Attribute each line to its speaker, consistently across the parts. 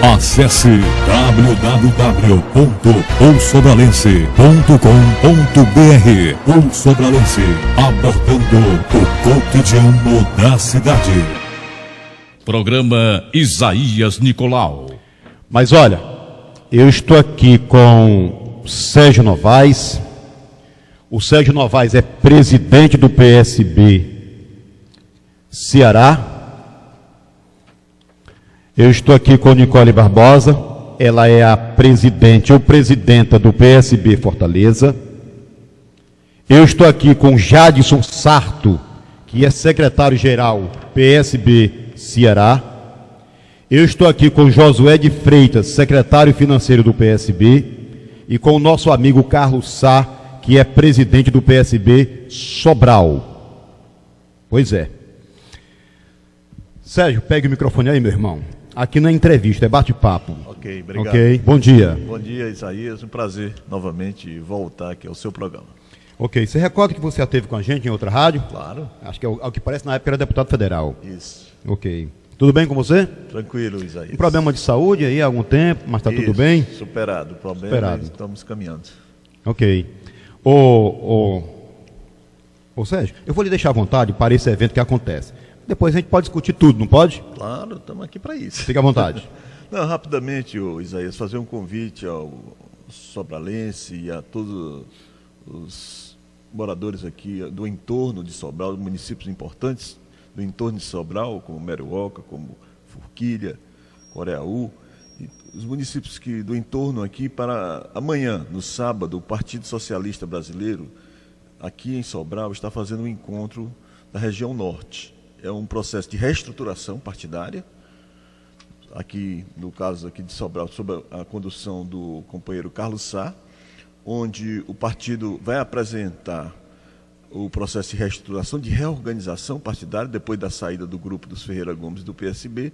Speaker 1: Acesse www.ousobralense.com.br. O Sobralense, abordando o cotidiano da cidade. Programa Isaías Nicolau.
Speaker 2: Mas olha, eu estou aqui com Sérgio Novaes. O Sérgio Novaes é presidente do PSB Ceará. Eu estou aqui com Nicole Barbosa, ela é a presidente ou presidenta do PSB Fortaleza. Eu estou aqui com Jadson Sarto, que é secretário-geral PSB Ceará. Eu estou aqui com Josué de Freitas, secretário financeiro do PSB, e com o nosso amigo Carlos Sá, que é presidente do PSB Sobral. Pois é. Sérgio, pegue o microfone aí, meu irmão. Aqui não é entrevista, é bate-papo.
Speaker 3: Ok, obrigado.
Speaker 2: Ok, bom dia.
Speaker 3: Bom dia, Isaías. Um prazer novamente voltar aqui ao seu programa.
Speaker 2: Ok, você recorda que você já esteve com a gente em outra rádio?
Speaker 3: Claro.
Speaker 2: Acho que ao que parece na época era deputado federal.
Speaker 3: Isso.
Speaker 2: Ok. Tudo bem com você?
Speaker 3: Tranquilo, Isaías.
Speaker 2: Um problema de saúde aí há algum tempo, mas está tudo bem?
Speaker 3: Superado. O problema
Speaker 2: Superado.
Speaker 3: Estamos caminhando.
Speaker 2: Ok. Ô Sérgio, eu vou lhe deixar à vontade para esse evento que acontece. Depois a gente pode discutir tudo, não pode?
Speaker 3: Claro, estamos aqui para isso.
Speaker 2: Fique à vontade.
Speaker 3: Não, rapidamente, Isaías, fazer um convite ao sobralense e a todos os moradores aqui do entorno de Sobral, municípios importantes do entorno de Sobral, como Merioca, como Forquilha, Coreaú, e os municípios do entorno aqui para amanhã, no sábado, o Partido Socialista Brasileiro, aqui em Sobral, está fazendo um encontro da região norte. É um processo de reestruturação partidária, aqui no caso aqui de Sobral, sob a condução do companheiro Carlos Sá, onde o partido vai apresentar o processo de reestruturação, de reorganização partidária, depois da saída do grupo dos Ferreira Gomes do PSB.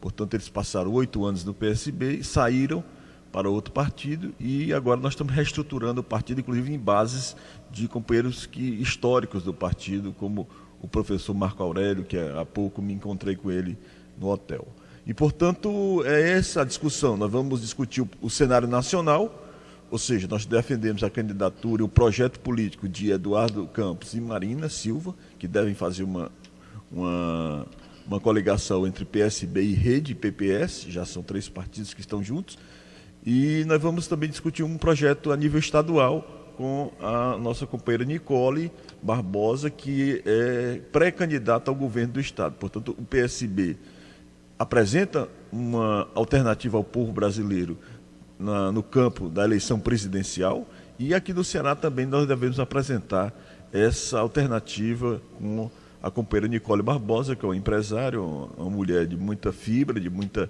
Speaker 3: Portanto, eles passaram 8 anos no PSB e saíram para outro partido, e agora nós estamos reestruturando o partido, inclusive em bases de companheiros históricos do partido, como o professor Marco Aurélio, que há pouco me encontrei com ele no hotel. E, portanto, é essa a discussão. Nós vamos discutir o cenário nacional, ou seja, nós defendemos a candidatura e o projeto político de Eduardo Campos e Marina Silva, que devem fazer uma coligação entre PSB e Rede PPS, já são 3 partidos que estão juntos, e nós vamos também discutir um projeto a nível estadual com a nossa companheira Nicole Barbosa, que é pré-candidata ao governo do Estado. Portanto, o PSB apresenta uma alternativa ao povo brasileiro no campo da eleição presidencial, e aqui no Ceará também nós devemos apresentar essa alternativa com a companheira Nicole Barbosa, que é uma empresária, uma mulher de muita fibra, de muita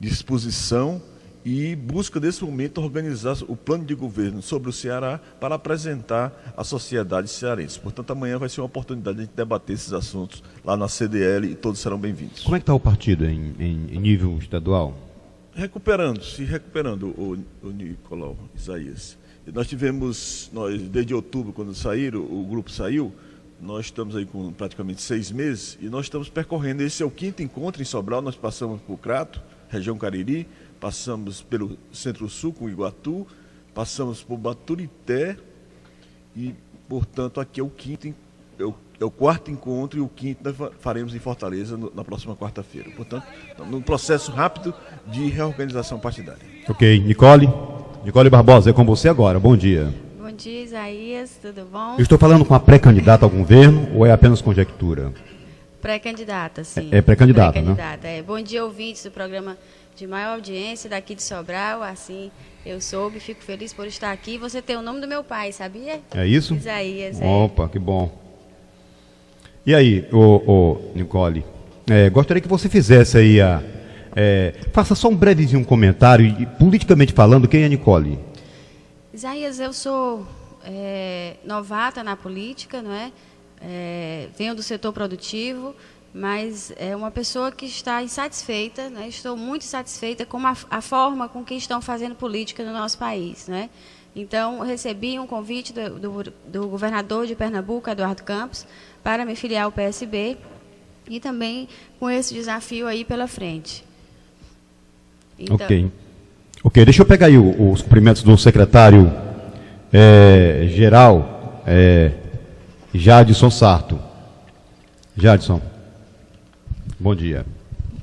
Speaker 3: disposição, e busca, nesse momento, organizar o plano de governo sobre o Ceará para apresentar à sociedade cearense. Portanto, amanhã vai ser uma oportunidade de a gente debater esses assuntos lá na CDL, e todos serão bem-vindos.
Speaker 2: Como é que está o partido em nível estadual?
Speaker 3: Se recuperando, o Nicolau, Isaías. Nós desde outubro, quando o grupo saiu, nós estamos aí com praticamente 6 meses, e nós estamos percorrendo, esse é o 5º encontro em Sobral. Nós passamos por Crato, região Cariri, passamos pelo Centro-Sul com Iguatu, passamos por Baturité, e, portanto, aqui é o 4º encontro, e o 5º nós faremos em Fortaleza na próxima quarta-feira. Portanto, num processo rápido de reorganização partidária.
Speaker 2: Ok, Nicole Barbosa, é com você agora, bom dia.
Speaker 4: Bom dia, Isaías, tudo bom?
Speaker 2: Eu estou falando com a pré-candidata ao governo ou é apenas conjectura?
Speaker 4: Pré-candidata, sim.
Speaker 2: É pré-candidata, né?
Speaker 4: Bom dia, ouvintes do programa de maior audiência daqui de Sobral. Assim, eu soube, fico feliz por estar aqui. Você tem o nome do meu pai, sabia?
Speaker 2: É isso?
Speaker 4: Isaías.
Speaker 2: Opa, que bom. E aí, Nicole, gostaria que você fizesse aí faça só um brevezinho comentário, e, politicamente falando, quem é Nicole?
Speaker 4: Isaías, eu sou novata na política, não é? Venho do setor produtivo, mas é uma pessoa que está insatisfeita, né? Estou muito insatisfeita com a forma com que estão fazendo política no nosso país, né? Então, recebi um convite do governador de Pernambuco, Eduardo Campos, para me filiar ao PSB, e também com esse desafio aí pela frente. Então,
Speaker 2: Ok, deixa eu pegar aí os cumprimentos do secretário geral, Jadson Sarto. Jadson, bom dia.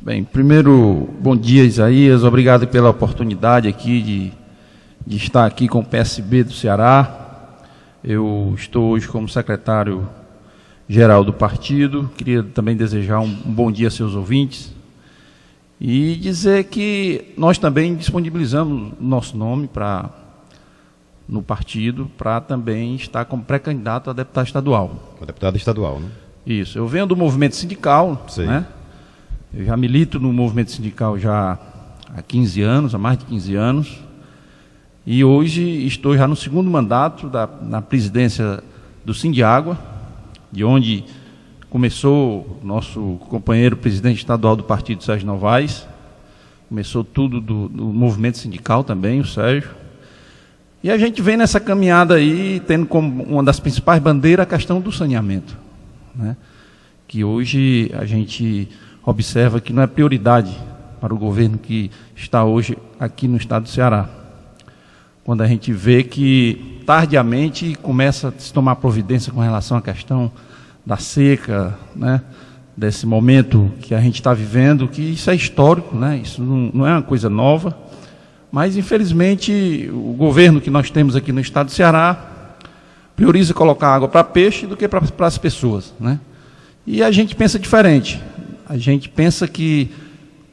Speaker 5: Bem, primeiro, bom dia, Isaías, obrigado pela oportunidade aqui de estar aqui com o PSB do Ceará. Eu estou hoje como secretário-geral do partido, queria também desejar um bom dia a seus ouvintes e dizer que nós também disponibilizamos nosso nome no partido para também estar como pré-candidato a deputado estadual.
Speaker 2: O deputado estadual, né?
Speaker 5: Isso, eu venho do movimento sindical, né? Eu já milito no movimento sindical já há 15 anos, há mais de 15 anos, e hoje estou já no segundo mandato na presidência do Sindiágua, de onde começou o nosso companheiro presidente estadual do partido, Sérgio Novaes, começou tudo do movimento sindical também, o Sérgio, e a gente vem nessa caminhada aí, tendo como uma das principais bandeiras a questão do saneamento, né? Que hoje a gente observa que não é prioridade para o governo que está hoje aqui no estado do Ceará. Quando a gente vê que tardiamente começa a se tomar providência com relação à questão da seca, né? Desse momento que a gente está vivendo, que isso é histórico, né? Isso não é uma coisa nova, mas infelizmente o governo que nós temos aqui no estado do Ceará prioriza colocar água para peixe do que para as pessoas, né? E a gente pensa diferente. A gente pensa que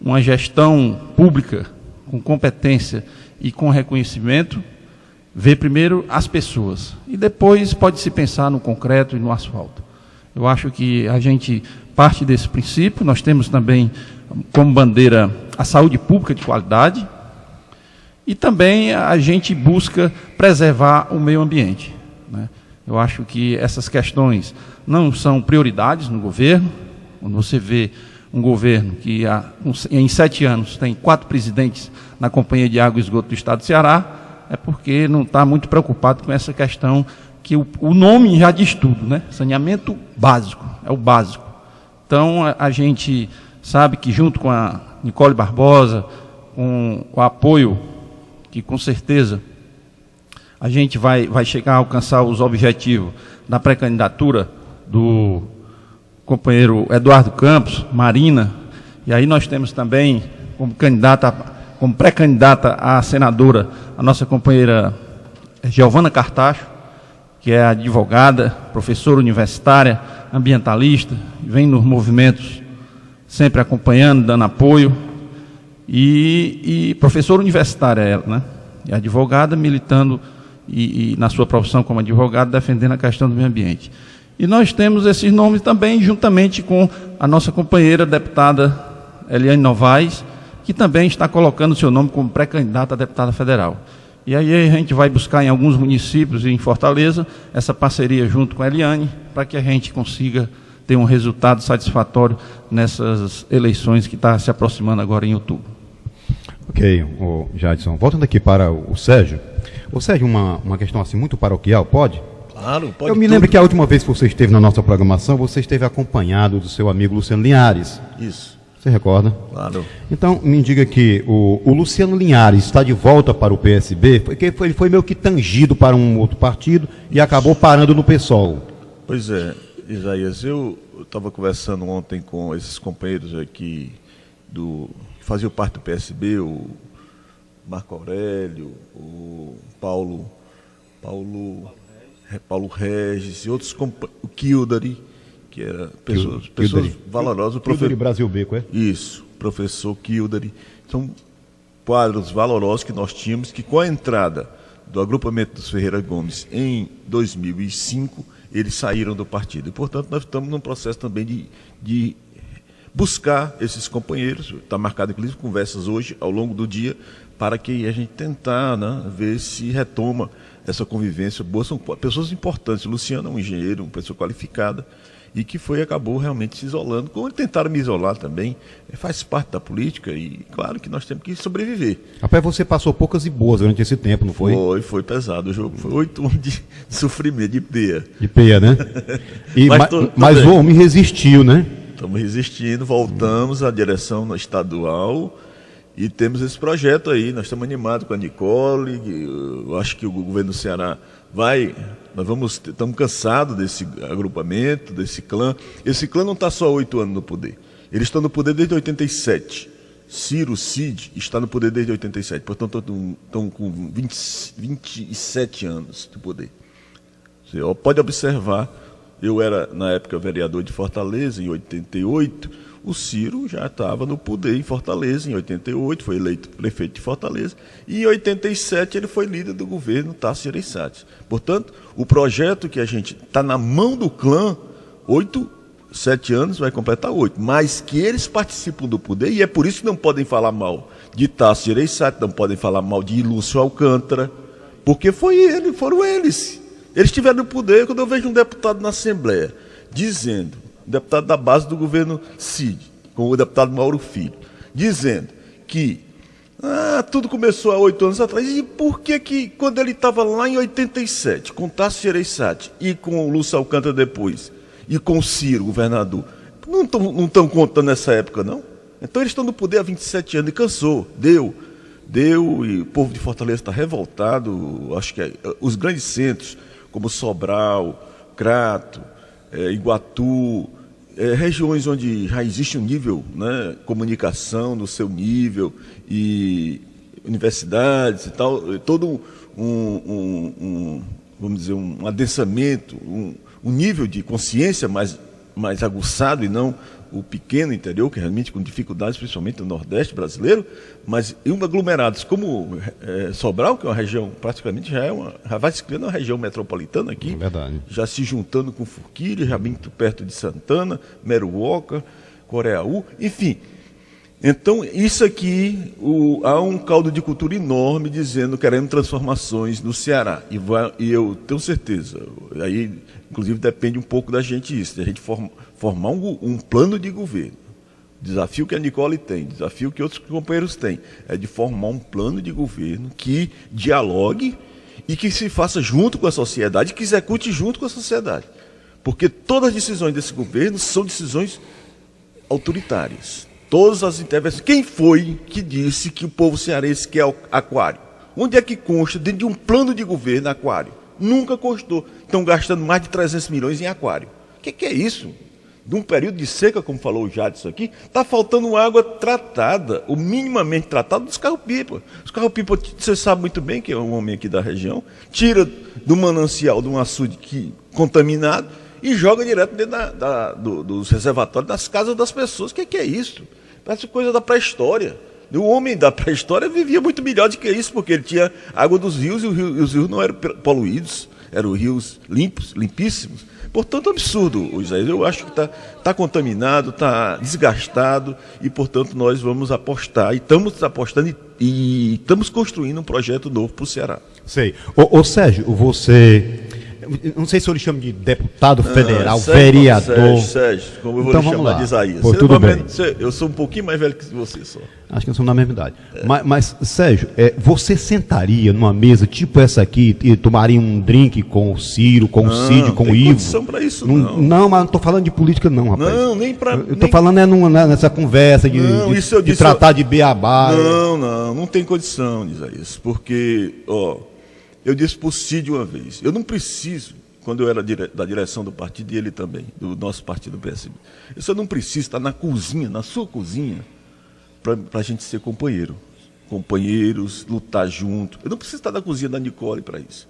Speaker 5: uma gestão pública com competência e com reconhecimento vê primeiro as pessoas e depois pode-se pensar no concreto e no asfalto. Eu acho que a gente parte desse princípio. Nós temos também como bandeira a saúde pública de qualidade e também a gente busca preservar o meio ambiente, né? Eu acho que essas questões não são prioridades no governo. Quando você vê um governo que em 7 anos tem 4 presidentes na Companhia de Água e Esgoto do Estado do Ceará, é porque não está muito preocupado com essa questão que o nome já diz tudo, né? Saneamento básico, é o básico. Então a gente sabe que junto com a Nicole Barbosa, com o apoio que com certeza a gente vai chegar a alcançar os objetivos da pré-candidatura do companheiro Eduardo Campos, Marina, e aí nós temos também como pré-candidata a senadora, a nossa companheira Giovana Cartacho, que é advogada, professora universitária, ambientalista, vem nos movimentos sempre acompanhando, dando apoio, e professora universitária ela, né? É advogada, militando e na sua profissão como advogada, defendendo a questão do meio ambiente. E nós temos esses nomes também, juntamente com a nossa companheira deputada Eliane Novaes, que também está colocando seu nome como pré-candidata a deputada federal. E aí a gente vai buscar em alguns municípios e em Fortaleza essa parceria junto com a Eliane, para que a gente consiga ter um resultado satisfatório nessas eleições que está se aproximando agora em outubro.
Speaker 2: Ok, Jadson. Voltando aqui para o Sérgio. Ô Sérgio, uma questão assim muito paroquial, pode?
Speaker 3: Claro, pode.
Speaker 2: Eu me lembro que a última vez que você esteve na nossa programação, você esteve acompanhado do seu amigo Luciano Linhares.
Speaker 3: Isso.
Speaker 2: Você recorda?
Speaker 3: Claro.
Speaker 2: Então, me diga que o Luciano Linhares está de volta para o PSB, porque ele foi meio que tangido para um outro partido e acabou parando no PSOL.
Speaker 3: Pois é, Isaías, eu estava conversando ontem com esses companheiros aqui que faziam parte do PSB, o Marco Aurélio, o Paulo Regis e outros companheiros, o Kildare, que era pessoas valorosas. O
Speaker 2: Kildare Brasil Beco, é?
Speaker 3: Isso, professor Kildare. São quadros valorosos que nós tínhamos, que com a entrada do agrupamento dos Ferreira Gomes em 2005, eles saíram do partido. E, portanto, nós estamos num processo também de buscar esses companheiros. Está marcado, inclusive, conversas hoje, ao longo do dia, para que a gente tentar, né, ver se retoma essa convivência boa. São pessoas importantes. O Luciano é um engenheiro, uma pessoa qualificada, e que acabou realmente se isolando, como tentaram me isolar também, faz parte da política e claro que nós temos que sobreviver.
Speaker 2: Rapaz, você passou poucas e boas durante esse tempo, não foi?
Speaker 3: Foi pesado, o jogo foi 8 anos de sofrimento, de peia.
Speaker 2: De peia, né? Mas o homem resistiu, né?
Speaker 3: Estamos resistindo, voltamos à direção estadual E temos esse projeto aí, nós estamos animados com a Nicole, eu acho que o governo do Ceará estamos cansados desse agrupamento, desse clã. Esse clã não está só há 8 anos no poder, eles estão no poder desde 87. Ciro, Cid, está no poder desde 87, portanto estão com 27 anos de poder. Você pode observar, eu era na época vereador de Fortaleza, em 88, o Ciro já estava no poder em Fortaleza, em 88, foi eleito prefeito de Fortaleza, e em 87 ele foi líder do governo Tasso Gereissati. Portanto, o projeto que a gente está na mão do clã, 7 anos, vai completar 8, mas que eles participam do poder, e é por isso que não podem falar mal de Tasso Gereissati, não podem falar mal de Lúcio Alcântara, porque foram eles. Eles estiveram no poder. Quando eu vejo um deputado na Assembleia dizendo, deputado da base do governo Cid, com o deputado Mauro Filho, dizendo que tudo começou há 8 anos atrás, e por que quando ele estava lá em 87, com Tasso Gereissati e com o Lúcio Alcântara depois, e com o Ciro, governador, não estão contando nessa época, não? Então eles estão no poder há 27 anos e cansou, deu, e o povo de Fortaleza está revoltado. Acho que os grandes centros, como Sobral, Crato, Iguatu, regiões onde já existe um nível, né, comunicação no seu nível, e universidades e tal, todo vamos dizer, um adensamento, um nível de consciência mais aguçado, e não o pequeno interior, que realmente com dificuldades, principalmente no Nordeste brasileiro, mas em aglomerados como Sobral, que é uma região, praticamente já vai se criando uma região metropolitana aqui,
Speaker 2: Verdade.
Speaker 3: Já se juntando com Forquilha, já bem perto de Santana, Meruoca, Coreaú, enfim. Então, isso aqui, há um caldo de cultura enorme dizendo, querendo transformações no Ceará. E eu tenho certeza, aí, inclusive, depende um pouco da gente isso, de a gente formar um plano de governo. Desafio que a Nicole tem, desafio que outros companheiros têm, é de formar um plano de governo que dialogue e que se faça junto com a sociedade, que execute junto com a sociedade. Porque todas as decisões desse governo são decisões autoritárias. Todas as intervenções. Quem foi que disse que o povo cearense quer aquário? Onde é que consta dentro de um plano de governo aquário? Nunca constou. Estão gastando mais de 300 milhões em aquário. O que é isso? De um período de seca, como falou o Jadson aqui, está faltando água tratada, ou minimamente tratada, dos carro-pipa. Os carro-pipa, você sabe muito bem, que é um homem aqui da região, tira do manancial, de um açude contaminado, e joga direto dentro dos reservatórios das casas das pessoas. O que é isso? Parece coisa da pré-história. O homem da pré-história vivia muito melhor do que isso, porque ele tinha água dos rios, e os rios não eram poluídos, eram rios limpos, limpíssimos. Portanto, absurdo, Isaías. Eu acho que está contaminado, está desgastado, e, portanto, nós vamos apostar, e estamos apostando, e estamos construindo um projeto novo para o Ceará.
Speaker 2: Sei. Ô Sérgio, você... Não sei se eu lhe chamo de deputado federal,
Speaker 3: Sérgio,
Speaker 2: vereador.
Speaker 3: Sérgio, como eu vou
Speaker 2: então,
Speaker 3: lhe chamar de Isaías.
Speaker 2: Pô, tudo bem.
Speaker 3: Eu sou um pouquinho mais velho que você só.
Speaker 2: Acho que nós somos da mesma idade. Mas Sérgio, você sentaria numa mesa tipo essa aqui e tomaria um drink com o Ciro, com o Cid, com o Ivo? Não tem
Speaker 3: condição para isso, não.
Speaker 2: Não, mas não estou falando de política não, rapaz.
Speaker 3: Não, nem para...
Speaker 2: Eu estou falando nessa conversa de tratar de beabá.
Speaker 3: Não tem condição, Isaías. Porque, eu disse para o Cid uma vez, eu não preciso, quando eu era da direção do partido, e ele também, do nosso partido PSB, eu não preciso estar na cozinha, na sua cozinha, para a gente ser companheiros, lutar junto. Eu não preciso estar na cozinha da Nicole para isso.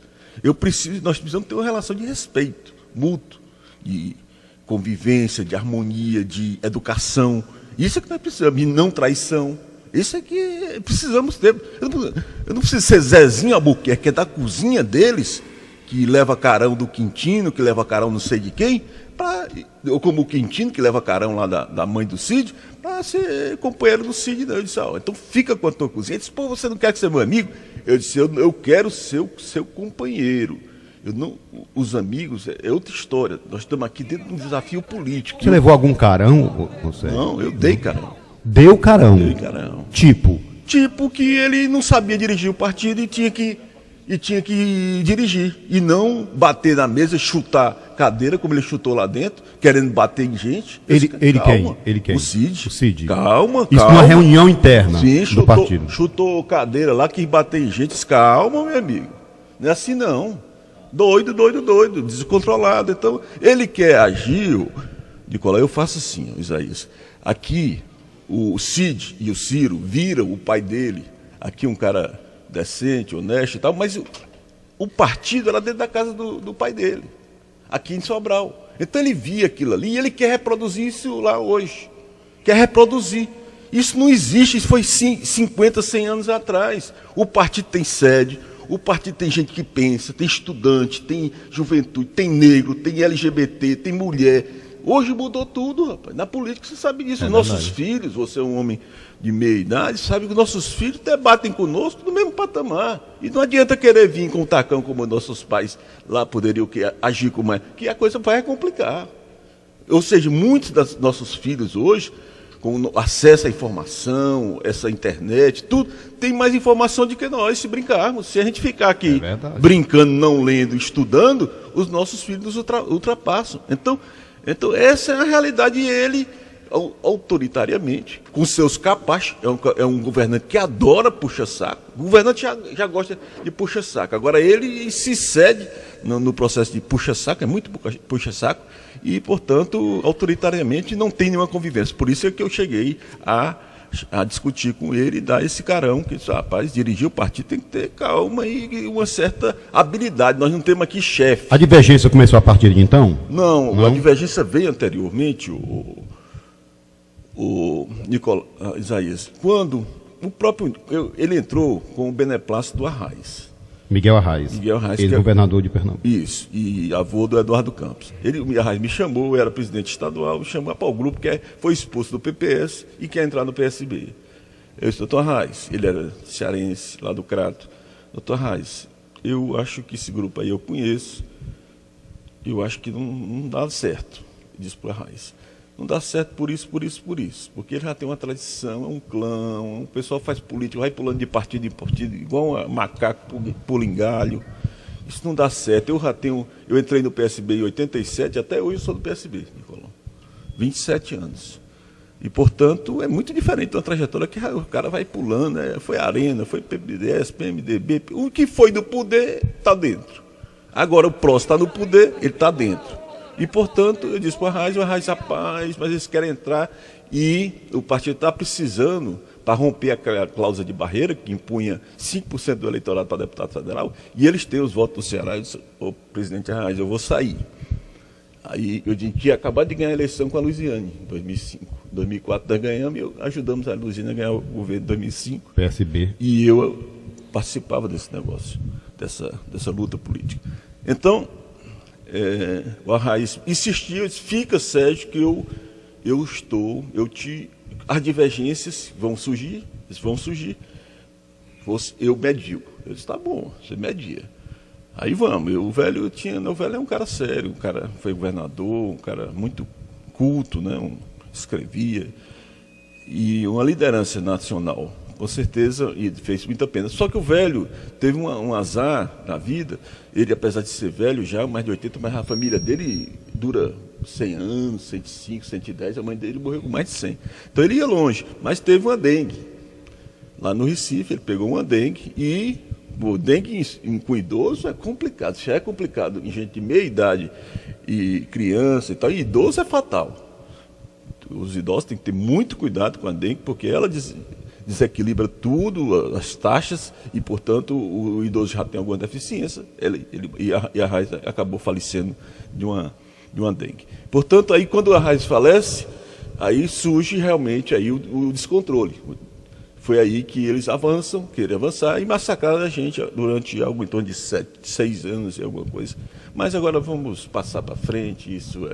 Speaker 3: Nós precisamos ter uma relação de respeito mútuo, de convivência, de harmonia, de educação. Isso é que nós precisamos, e não traição. Isso é que precisamos ter. Eu não preciso ser Zezinho Albuquerque, que é da cozinha deles, que leva carão do Quintino, que leva carão não sei de quem, ou como o Quintino, que leva carão lá da mãe do Cid, para ser companheiro do Cid. Não. Eu disse, então fica com a tua cozinha. Ele disse, você não quer ser meu amigo? Eu disse, eu quero ser o seu companheiro. Os amigos é outra história. Nós estamos aqui dentro de um desafio político.
Speaker 2: Você levou algum carão?
Speaker 3: Não, eu dei carão.
Speaker 2: Deu carão?
Speaker 3: Dei carão.
Speaker 2: Tipo
Speaker 3: que ele não sabia dirigir o partido e tinha que e tinha que dirigir, e não bater na mesa, chutar cadeira, como ele chutou lá dentro, querendo bater em gente.
Speaker 2: Ele
Speaker 3: Calma.
Speaker 2: quem?
Speaker 3: O Cid.
Speaker 2: O Cid.
Speaker 3: Calma.
Speaker 2: Isso numa reunião interna
Speaker 3: Sim,
Speaker 2: do partido.
Speaker 3: Chutou cadeira lá, quis bater em gente. Calma, meu amigo. Não é assim, não. Doido, descontrolado. Então, ele quer agir, Nicolau, eu faço assim, Isaías. Aqui, o Cid e o Ciro viram o pai dele, aqui um cara decente, honesto e tal, mas o partido era dentro da casa do pai dele, aqui em Sobral. Então ele via aquilo ali e ele quer reproduzir isso lá hoje. Quer reproduzir. Isso não existe, isso foi 50, 100 anos atrás. O partido tem sede, o partido tem gente que pensa, tem estudante, tem juventude, tem negro, tem LGBT, tem mulher. Hoje mudou tudo, rapaz. Na política você sabe disso. Os nossos filhos, você é um homem de meia idade, sabe que os nossos filhos debatem conosco no mesmo patamar. E não adianta querer vir com um tacão como nossos pais lá poderiam agir como é, que a coisa vai complicar. Ou seja, muitos dos nossos filhos hoje, com acesso à informação, essa internet, tudo, tem mais informação do que nós, se brincarmos. Se a gente ficar aqui brincando, não lendo, estudando, os nossos filhos nos ultrapassam. Então, essa é a realidade, e ele, autoritariamente, com seus capazes, é um governante que adora puxa-saco. O governante já gosta de puxa-saco. Agora, ele se cede no processo de puxa-saco, é muito puxa-saco, e, portanto, autoritariamente não tem nenhuma convivência. Por isso é que eu cheguei a discutir com ele e dar esse carão, que disse, rapaz, dirigir o partido tem que ter calma e uma certa habilidade. Nós não temos aqui chefe.
Speaker 2: A divergência começou a partir de então?
Speaker 3: Não, a divergência veio anteriormente, o Isaías, quando o próprio ele entrou com o beneplácito do Arraes.
Speaker 2: Miguel Arraes, ele governador de Pernambuco.
Speaker 3: Isso, e avô do Eduardo Campos. O Arraes me chamou, eu era presidente estadual, me chamou para o grupo que foi expulso do PPS e quer entrar no PSB. Eu disse, doutor Arraes, ele era cearense, lá do Crato. Doutor Arraes, eu acho que esse grupo aí eu conheço, eu acho que não dá certo. Eu disse para o Arraes, não dá certo por isso, porque ele já tem uma tradição, é um clã, o pessoal faz política, vai pulando de partido em partido, igual um macaco pula em galho. Isso não dá certo. Eu entrei no PSB em 87, até hoje eu sou do PSB, Nicolau. 27 anos. E, portanto, é muito diferente de uma trajetória que o cara vai pulando, foi Arena, foi PBDS, PMDB, o que foi do poder está dentro. Agora o próximo está no poder, ele está dentro. E, portanto, eu disse para o Arraes, rapaz, mas eles querem entrar e o partido está precisando, para romper a cláusula de barreira, que impunha 5% do eleitorado para deputado federal, e eles têm os votos do Ceará. Eu disse, ô, presidente Arraes, eu vou sair. Aí eu tinha acabado de ganhar a eleição com a Luiziane, em 2005. Em 2004 nós ganhamos e ajudamos a Luiziane a ganhar o governo em 2005.
Speaker 2: PSB.
Speaker 3: E eu participava desse negócio, dessa luta política. Então, o Arraes insistiu, eu disse, fica, Sérgio, que as divergências vão surgir, eu medio. Eu disse, tá bom, você media. Aí vamos, o velho é um cara sério, um cara foi governador, um cara muito culto, né, escrevia, e uma liderança nacional, com certeza, e fez muita pena. Só que o velho teve um azar na vida, ele, apesar de ser velho já, mais de 80, mas a família dele dura 100 anos, 105, 110, a mãe dele morreu com mais de 100. Então ele ia longe, mas teve uma dengue. Lá no Recife, ele pegou uma dengue e o dengue com idoso é complicado. Já é complicado em gente de meia idade e criança e tal, e idoso é fatal. Os idosos têm que ter muito cuidado com a dengue, porque ela desequilibra tudo, as taxas, e, portanto, o idoso já tem alguma deficiência, e a Arraes acabou falecendo de uma dengue. Portanto, aí quando a Arraes falece, aí surge realmente aí o descontrole. Foi aí que eles querem avançar, e massacraram a gente durante algo em torno de 6 anos e alguma coisa. Mas agora vamos passar para frente, isso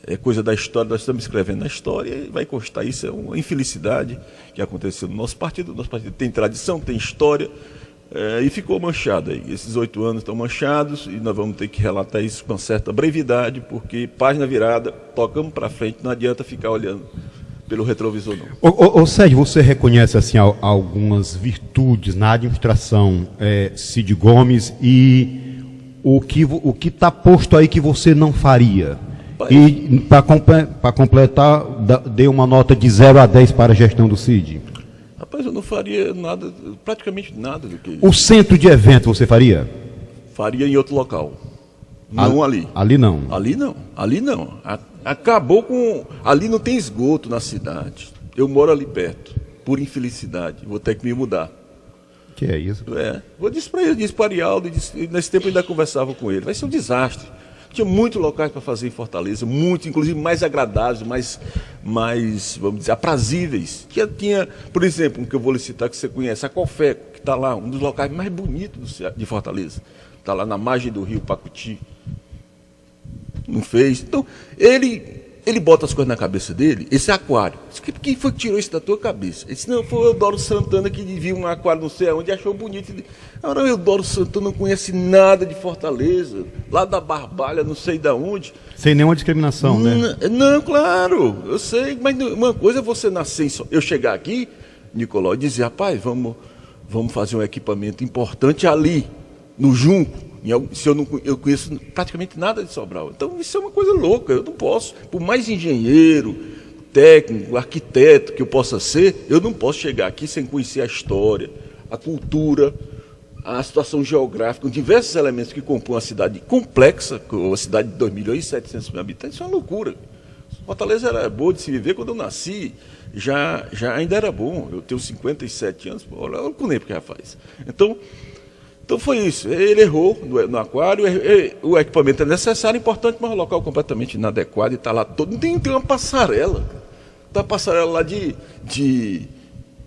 Speaker 3: é coisa da história, nós estamos escrevendo na história e vai constar. Isso é uma infelicidade que aconteceu no nosso partido. O nosso partido tem tradição, tem história, e ficou manchado aí. Esses 8 anos estão manchados e nós vamos ter que relatar isso com certa brevidade, porque página virada, tocamos para frente, não adianta ficar olhando pelo retrovisor, não.
Speaker 2: Ô Sérgio, você reconhece assim algumas virtudes na administração Cid Gomes e o que está posto aí que você não faria? E para completar, dê uma nota de 0 a 10 para a gestão do Cid.
Speaker 3: Rapaz, eu não faria nada, praticamente nada do que...
Speaker 2: O centro de evento você faria?
Speaker 3: Faria em outro local. Não ali.
Speaker 2: Ali não.
Speaker 3: Ali não. Ali não. Acabou com... Ali não tem esgoto na cidade. Eu moro ali perto. Por infelicidade. Vou ter que me mudar.
Speaker 2: Que é isso?
Speaker 3: Vou dizer para ele, disse para Arialdo, nesse tempo eu ainda conversava com ele. Vai ser um desastre. Tinha muitos locais para fazer em Fortaleza, muitos, inclusive mais agradáveis, mais, vamos dizer, aprazíveis. Tinha, por exemplo, um que eu vou lhe citar, que você conhece, a Cofeco, que está lá, um dos locais mais bonitos de Fortaleza. Está lá na margem do rio Pacuti. Não fez. Então, ele bota as coisas na cabeça dele, esse aquário. Quem foi que tirou isso da tua cabeça? Ele disse, não, foi o Eudoro Santana que viu um aquário não sei aonde e achou bonito. Agora o Eudoro Santana não conhece nada de Fortaleza, lá da Barbalha, não sei de onde.
Speaker 2: Sem nenhuma discriminação, né?
Speaker 3: Não, claro, eu sei, mas uma coisa é você nascer, eu chegar aqui, Nicolau, e dizer, rapaz, vamos fazer um equipamento importante ali, no Junco. Se eu conheço praticamente nada de Sobral. Então isso é uma coisa louca, eu não posso. Por mais engenheiro, técnico, arquiteto que eu possa ser, eu não posso chegar aqui sem conhecer a história, a cultura, a situação geográfica, diversos elementos que compõem uma cidade complexa, uma cidade de 2.700.000 habitantes, isso é uma loucura. Fortaleza era boa de se viver quando eu nasci, já ainda era bom. Eu tenho 57 anos, olha o tempo que já faz. Então foi isso, ele errou no aquário, o equipamento é necessário, importante, mas o local completamente inadequado e está lá todo. Não tem uma passarela, está uma passarela lá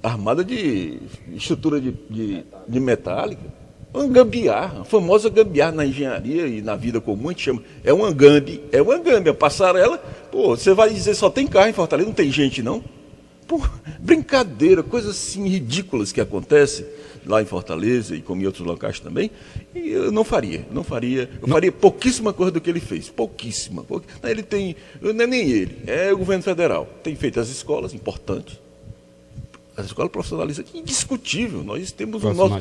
Speaker 3: armada de estrutura de metálica, uma gambiarra, a famosa gambiarra na engenharia e na vida comum, a gente chama, é uma gambi, a passarela, pô, você vai dizer só tem carro em Fortaleza, não tem gente não? Pô, brincadeira, coisas assim ridículas que acontecem lá em Fortaleza e como em outros locais também, e eu não faria. Eu faria pouquíssima coisa do que ele fez, pouquíssima. Ele tem, não é nem ele, é o governo federal. Tem feito as escolas, importantes, as escolas profissionalizantes, indiscutível. Nós temos o nosso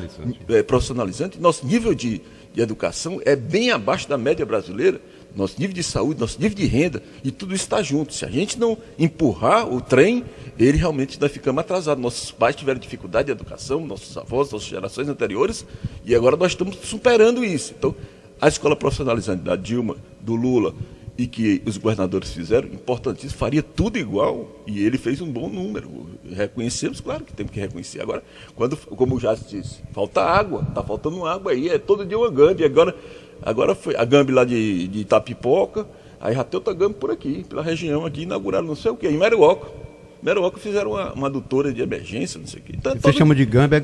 Speaker 3: profissionalizante, nosso nível de educação é bem abaixo da média brasileira, nosso nível de saúde, nosso nível de renda, e tudo isso está junto. Se a gente não empurrar o trem, ele realmente nós ficamos atrasados. Nossos pais tiveram dificuldade de educação, nossos avós, nossas gerações anteriores, e agora nós estamos superando isso. Então, a escola profissionalizante da Dilma, do Lula, e que os governadores fizeram, importantíssimo, faria tudo igual, e ele fez um bom número. Reconhecemos, claro que temos que reconhecer. Agora, como o Jássio disse, falta água, está faltando água aí, é todo dia uma gambi. Agora foi a gambi lá de Itapipoca, aí já tem outra gambi por aqui, pela região aqui, inauguraram não sei o quê, em Meruoca. Fizeram uma adutora de emergência, não sei o quê. Então,
Speaker 2: você chama de gambi,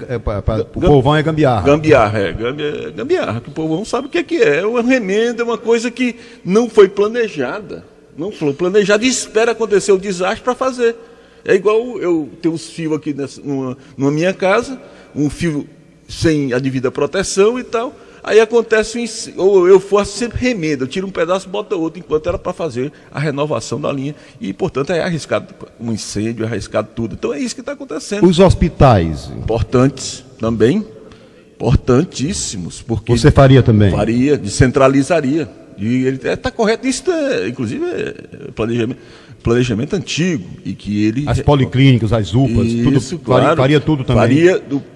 Speaker 2: o povão é gambiarra.
Speaker 3: Gambiarra, que o povão sabe o que é uma remenda, é uma coisa que não foi planejada. Não foi planejada e espera acontecer o desastre para fazer. É igual eu tenho uns fios aqui numa minha casa, um fio sem a devida proteção e tal. Aí acontece, ou eu faço sempre remenda, eu tiro um pedaço e boto outro, enquanto era para fazer a renovação da linha. E, portanto, é arriscado um incêndio, é arriscado tudo. Então é isso que está acontecendo.
Speaker 2: Os hospitais?
Speaker 3: Importantes também, importantíssimos. Porque
Speaker 2: você faria também?
Speaker 3: Faria, descentralizaria. E ele está correto, isso inclusive é planejamento antigo. E que ele,
Speaker 2: as policlínicas, as UPAs,
Speaker 3: isso,
Speaker 2: tudo,
Speaker 3: claro,
Speaker 2: faria tudo também?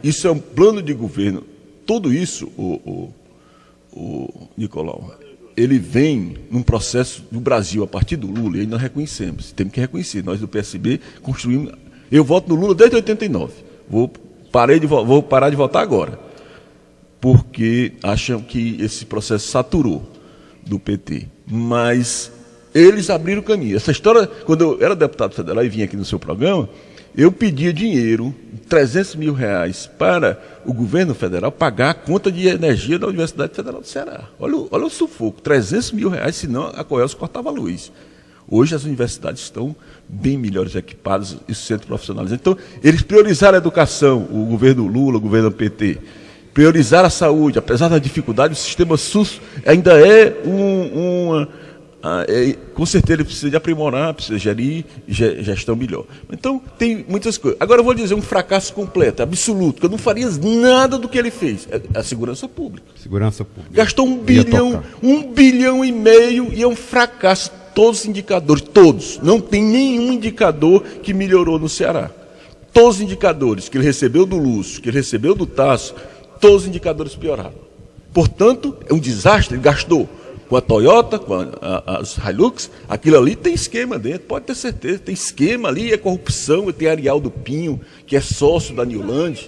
Speaker 3: Isso é um plano de governo. Tudo isso, o Nicolau, ele vem num processo do Brasil, a partir do Lula, e aí nós reconhecemos, temos que reconhecer, nós do PSB construímos, eu voto no Lula desde 89, vou parar de votar agora, porque acham que esse processo saturou do PT, mas eles abriram o caminho. Essa história, quando eu era deputado federal e vim aqui no seu programa, eu pedia dinheiro, 300 mil reais, para o governo federal pagar a conta de energia da Universidade Federal do Ceará. Olha o sufoco, 300 mil reais, senão a Coelce cortava a luz. Hoje as universidades estão bem melhores equipadas, e centros profissionalizantes. Então, eles priorizaram a educação, o governo Lula, o governo PT, priorizaram a saúde. Apesar da dificuldade, o sistema SUS ainda é com certeza ele precisa de aprimorar, precisa gerir gestão melhor. Então, tem muitas coisas. Agora eu vou dizer um fracasso completo, absoluto, que eu não faria nada do que ele fez. É a segurança pública.
Speaker 2: Segurança pública.
Speaker 3: Gastou 1,5 bilhão e é um fracasso. Todos os indicadores, todos. Não tem nenhum indicador que melhorou no Ceará. Todos os indicadores que ele recebeu do Lúcio, que ele recebeu do Tasso, todos os indicadores pioraram. Portanto, é um desastre, ele gastou. Com a Toyota, com as Hilux, aquilo ali tem esquema dentro, pode ter certeza, tem esquema ali, é corrupção, tem Arialdo Pinho, que é sócio da Newland,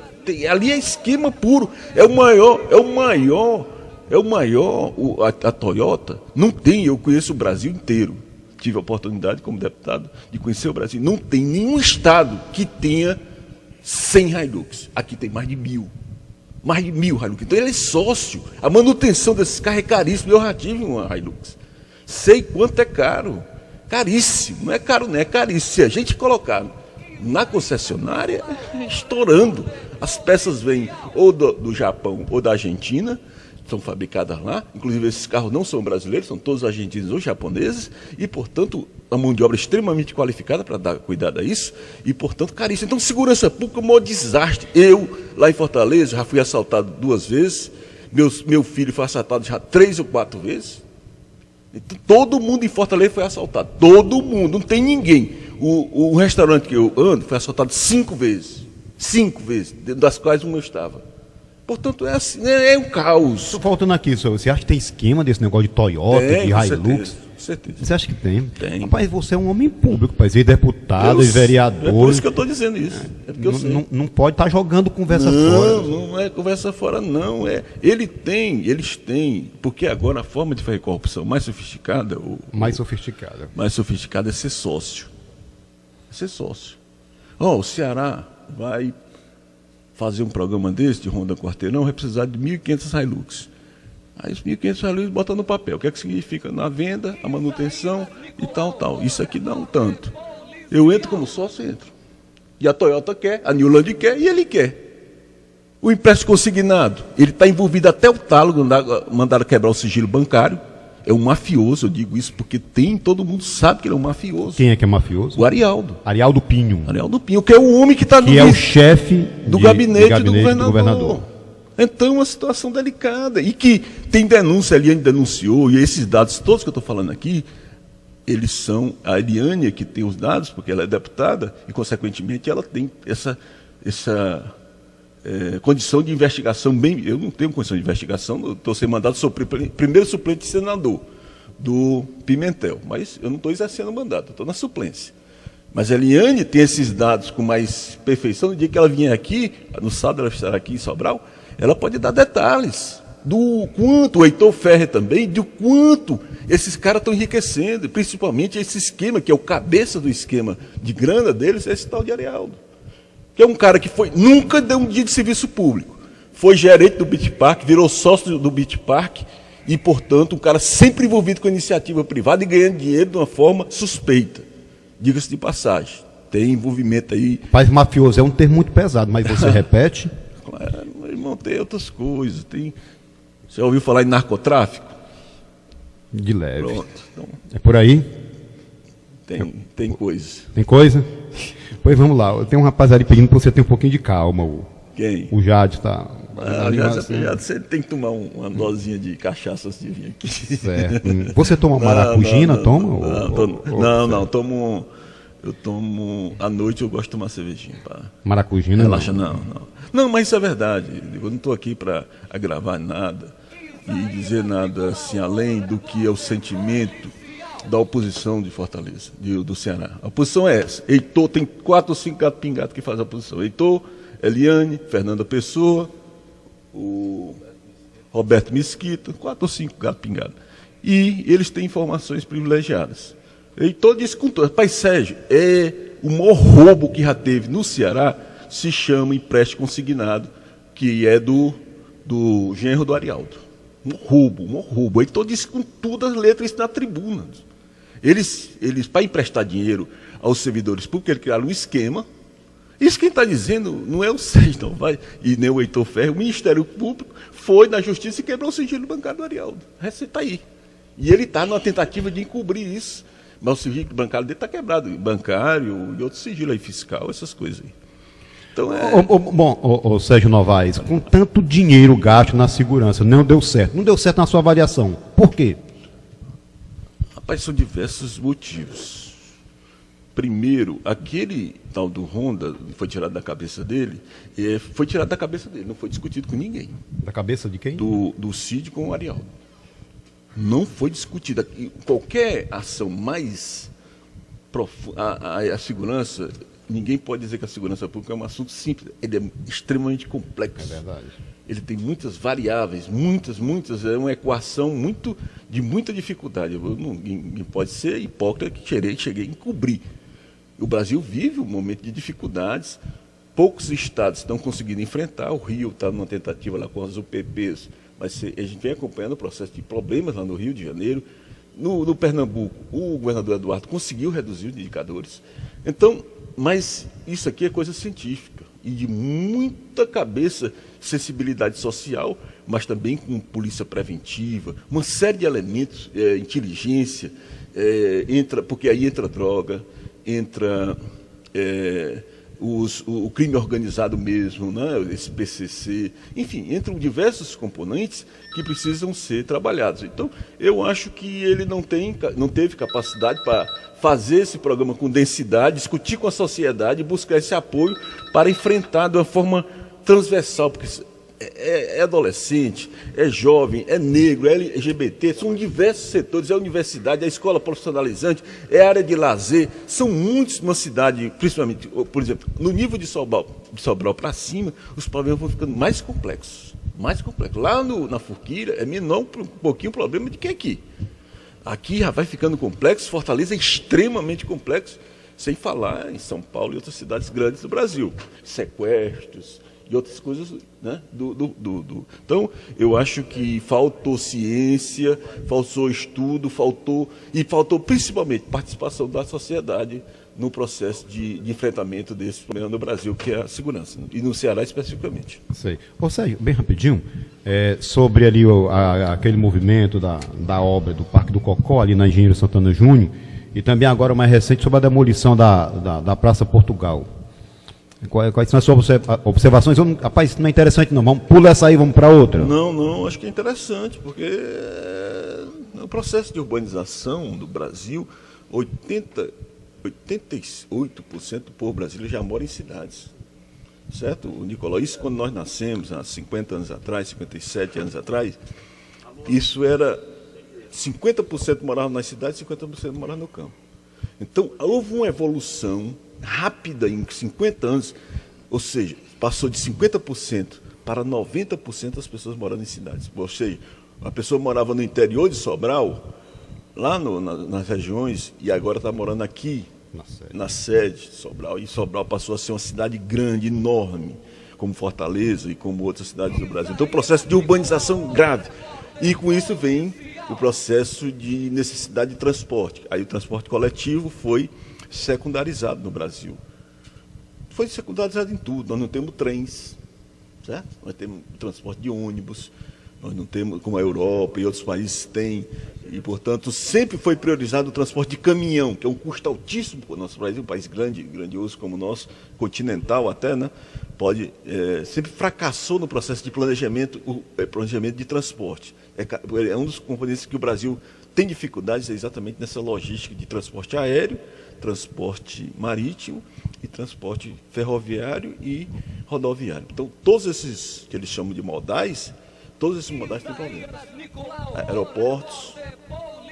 Speaker 3: ali é esquema puro, a Toyota não tem, eu conheço o Brasil inteiro, tive a oportunidade como deputado de conhecer o Brasil, não tem nenhum estado que tenha 100 Hilux, aqui tem mais de 1.000. Mais de 1.000 Hilux. Então ele é sócio. A manutenção desses carros é caríssima. Eu já tive uma Hilux. Sei quanto é caro. Caríssimo. Não é caro, não é caríssimo. Se a gente colocar na concessionária, é estourando. As peças vêm ou do Japão ou da Argentina, são fabricadas lá. Inclusive esses carros não são brasileiros, são todos argentinos ou japoneses. E, portanto, a mão de obra é extremamente qualificada para cuidar disso. E, portanto, caríssimo. Então, segurança pública é um maior desastre. Eu, lá em Fortaleza, já fui assaltado 2 vezes. Meu filho foi assaltado já 3 ou 4 vezes. Então, todo mundo em Fortaleza foi assaltado. Todo mundo, não tem ninguém. O restaurante que eu ando foi assaltado 5 vezes. 5 vezes, das quais uma eu estava. Portanto, é assim, é um caos.
Speaker 2: Estou faltando aqui, senhor. Você acha que tem esquema desse negócio de Toyota, de Hilux?
Speaker 3: Com certeza.
Speaker 2: Você acha que tem?
Speaker 3: Tem.
Speaker 2: Rapaz, você é um homem público, pai. E deputado, e vereador.
Speaker 3: É por isso que eu estou dizendo isso. É porque eu sei.
Speaker 2: Não pode estar jogando conversa fora.
Speaker 3: Não é conversa fora, não. Eles têm, porque agora a forma de fazer corrupção mais sofisticada. Mais sofisticada é ser sócio. O Ceará vai fazer um programa desse, de Ronda Quarteirão, vai precisar de 1.500 Hilux. Aí os 1.500 Hilux botam no papel. O que é que significa? Na venda, a manutenção e tal. Isso aqui dá um tanto. Eu entro como sócio, entro. E a Toyota quer, a Newland quer e ele quer. O empréstimo consignado, ele está envolvido até o talo, mandaram quebrar o sigilo bancário. É um mafioso, eu digo isso porque todo mundo sabe que ele é um mafioso.
Speaker 2: Quem é que é mafioso?
Speaker 3: O Arialdo.
Speaker 2: Arialdo Pinho.
Speaker 3: Arialdo Pinho, que é o homem que está
Speaker 2: é o chefe
Speaker 3: do gabinete do governador. Então é uma situação delicada. E que tem denúncia, a Eliane denunciou, e esses dados todos que eu estou falando aqui, eles são a Eliane que tem os dados, porque ela é deputada, e consequentemente ela tem essa condição de investigação bem. Eu não tenho condição de investigação, eu estou sendo mandado, sou primeiro suplente de senador do Pimentel, mas eu não estou exercendo o mandato, estou na suplência. Mas a Eliane tem esses dados com mais perfeição. No dia que ela vier aqui, no sábado ela estará aqui em Sobral, ela pode dar detalhes do quanto, o Heitor Ferrer também, do quanto esses caras estão enriquecendo, principalmente esse esquema, que é o cabeça do esquema de grana deles, é esse tal de Arialdo. Que é um cara que nunca deu um dia de serviço público, foi gerente do Beach Park, virou sócio do Beach Park e, portanto, um cara sempre envolvido com a iniciativa privada e ganhando dinheiro de uma forma suspeita. Diga-se de passagem, tem envolvimento aí.
Speaker 2: Paz mafioso é um termo muito pesado, mas você repete?
Speaker 3: Claro, meu irmão, tem outras coisas. Você ouviu falar em narcotráfico?
Speaker 2: De leve.
Speaker 3: Pronto. Então,
Speaker 2: é por aí?
Speaker 3: Tem coisa.
Speaker 2: Tem coisa? Pois vamos lá. Tem um rapaz ali pedindo para você ter um pouquinho de calma.
Speaker 3: Quem?
Speaker 2: O Jade está.
Speaker 3: Você tem que tomar uma dosinha de cachaça antes de vir aqui.
Speaker 2: Certo. Você toma maracujina?
Speaker 3: Não, tomo. Eu tomo. À noite eu gosto de tomar cervejinha.
Speaker 2: Maracujina?
Speaker 3: Relaxa, não. Não, mas isso é verdade. Eu não estou aqui para agravar nada e dizer nada assim, além do que é o sentimento da oposição de Fortaleza, do Ceará. A oposição é essa. Heitor, tem 4 ou 5 gatos pingados que fazem a oposição. Heitor, Eliane, Fernanda Pessoa, o Roberto Mesquita, 4 ou 5 gatos pingados. E eles têm informações privilegiadas. Heitor disse com todo. Pai Sérgio, o maior roubo que já teve no Ceará se chama empréstimo consignado, que é do genro do Arialdo. Um roubo. Heitor disse com todas as letras na tribuna. Eles para emprestar dinheiro aos servidores públicos, eles criaram um esquema. Isso quem está dizendo não é o Sérgio, não vai, e nem o Heitor Ferrer. O Ministério Público foi na Justiça e quebrou o sigilo bancário do Arialdo. Essa está aí. E ele está numa tentativa de encobrir isso. Mas o sigilo bancário dele está quebrado. Bancário e outro sigilo aí, fiscal, essas coisas aí. Então
Speaker 2: Bom, Sérgio Novaes, com tanto dinheiro gasto na segurança, não deu certo. Não deu certo na sua avaliação. Por quê?
Speaker 3: Rapaz, são diversos motivos. Primeiro, aquele tal do Honda foi tirado da cabeça dele, não foi discutido com ninguém.
Speaker 2: Da cabeça de quem?
Speaker 3: Do Cid com o Arialdo. Não foi discutida. Qualquer ação mais profunda, a segurança, ninguém pode dizer que a segurança pública é um assunto simples, ele é extremamente complexo.
Speaker 2: É verdade.
Speaker 3: Ele tem muitas variáveis, muitas, é uma equação de muita dificuldade. Ninguém pode ser hipócrita que cheguei a encobrir. O Brasil vive um momento de dificuldades, poucos estados estão conseguindo enfrentar, o Rio está numa tentativa lá com as UPPs, mas a gente vem acompanhando o processo de problemas lá no Rio de Janeiro. No Pernambuco, o governador Eduardo conseguiu reduzir os indicadores. Então, mas isso aqui é coisa científica e de muita cabeça, sensibilidade social, mas também com polícia preventiva, uma série de elementos, inteligência, porque aí entra droga, entra o crime organizado mesmo, né, esse PCC, enfim, entram diversos componentes que precisam ser trabalhados. Então, eu acho que ele não teve capacidade para fazer esse programa com densidade, discutir com a sociedade, buscar esse apoio para enfrentar de uma forma transversal, porque é adolescente, é jovem, é negro, é LGBT, são diversos setores, é a universidade, é a escola profissionalizante, é a área de lazer, são muitos numa cidade, principalmente, por exemplo, no nível de Sobral para cima, os problemas vão ficando mais complexos. Lá na Forquilha é menor um pouquinho o problema do que aqui. Aqui já vai ficando complexo, Fortaleza é extremamente complexo, sem falar em São Paulo e outras cidades grandes do Brasil. Sequestros e outras coisas, né? Então, eu acho que faltou ciência, faltou estudo, faltou principalmente participação da sociedade no processo de enfrentamento desse problema no Brasil, que é a segurança, e no Ceará especificamente.
Speaker 2: Sei. Ô Sérgio, bem rapidinho, sobre ali aquele movimento da obra do Parque do Cocó, ali na Engenheiro Santana Júnior, e também agora mais recente sobre a demolição da Praça Portugal. Quais são as suas observações? Rapaz, isso não é interessante não, pula essa aí, vamos para outra.
Speaker 3: Não, acho que é interessante, porque no processo de urbanização do Brasil, 88% do povo brasileiro já mora em cidades. Certo, Nicolau? Isso quando nós nascemos, há 50 anos atrás, 57 anos atrás, isso era 50% moravam nas cidades, 50% moravam no campo. Então, houve uma evolução rápida em 50 anos, ou seja, passou de 50% para 90% das pessoas morando em cidades. Ou seja, a pessoa morava no interior de Sobral, lá nas regiões, e agora está morando aqui, na sede de Sobral. E Sobral passou a ser uma cidade grande, enorme, como Fortaleza e como outras cidades do Brasil. Então, o processo de urbanização grave. E com isso vem o processo de necessidade de transporte. Aí o transporte coletivo foi secundarizado no Brasil. Foi secundarizado em tudo. Nós não temos trens, certo? Nós temos transporte de ônibus, nós não temos, como a Europa e outros países têm, e, portanto, sempre foi priorizado o transporte de caminhão, que é um custo altíssimo para o nosso país, um país grandioso como o nosso, continental até, né? Sempre fracassou no processo de planejamento de transporte. É um dos componentes que o Brasil tem dificuldades exatamente nessa logística de transporte aéreo, transporte marítimo e transporte ferroviário e rodoviário. Então, todos esses que eles chamam de modais, todos esses modais têm problemas. Aeroportos,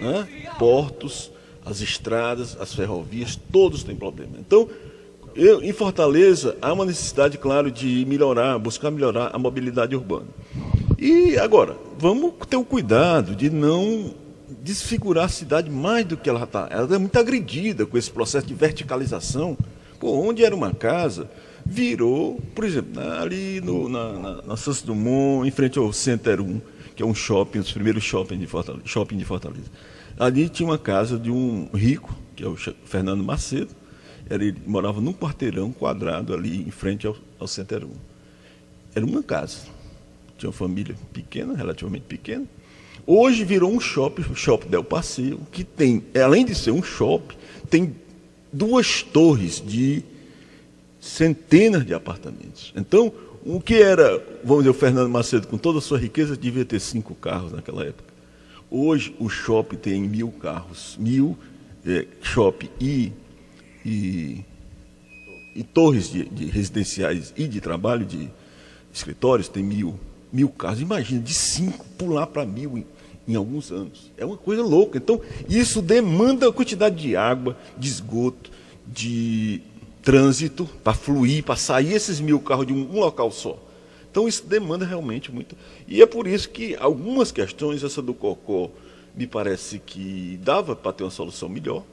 Speaker 3: né? Portos, as estradas, as ferrovias, todos têm problema. Então, em Fortaleza, há uma necessidade, claro, de buscar melhorar a mobilidade urbana. E agora, vamos ter o cuidado de não desfigurar a cidade mais do que ela está. Ela é muito agredida com esse processo de verticalização. Onde era uma casa, virou, por exemplo, ali na Santos Dumont, em frente ao Center 1, que é um shopping, um dos primeiros shopping de Fortaleza. Ali tinha uma casa de um rico, que é o Fernando Macedo. Ele morava num quarteirão quadrado ali em frente ao Center 1. Era uma casa. Tinha uma família pequena, relativamente pequena. Hoje virou um shopping, o Shopping Del Passeio, que tem, além de ser um shopping, tem 2 torres de centenas de apartamentos. Então, o que era, vamos dizer, o Fernando Macedo, com toda a sua riqueza, devia ter 5 carros naquela época. Hoje, o shopping tem 1.000 carros, 1.000 shopping e torres de residenciais e de trabalho, de escritórios, tem 1.000 carros. Imagina, de 5 pular para 1.000 em alguns anos. É uma coisa louca. Então, isso demanda a quantidade de água, de esgoto, de trânsito para fluir, para sair esses 1.000 carros de um local só. Então isso demanda realmente muito. E é por isso que algumas questões, essa do Cocó, me parece que dava para ter uma solução melhor.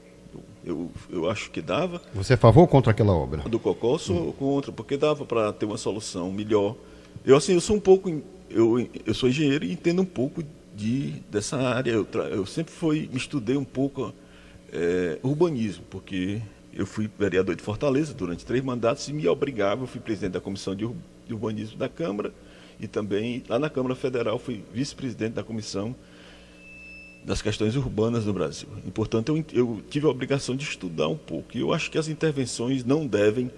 Speaker 3: Eu acho que dava.
Speaker 2: Você é a favor ou contra aquela obra?
Speaker 3: A do Cocó eu sou contra, porque dava para ter uma solução melhor. Eu sou um pouco, eu sou engenheiro e entendo um pouco dessa área. Eu sempre me estudei um pouco urbanismo, porque eu fui vereador de Fortaleza durante 3 mandatos e me obrigava, eu fui presidente da Comissão de Urbanismo da Câmara e também, lá na Câmara Federal, fui vice-presidente da Comissão das Questões Urbanas no Brasil. E, portanto, eu tive a obrigação de estudar um pouco. E eu acho que as intervenções não devem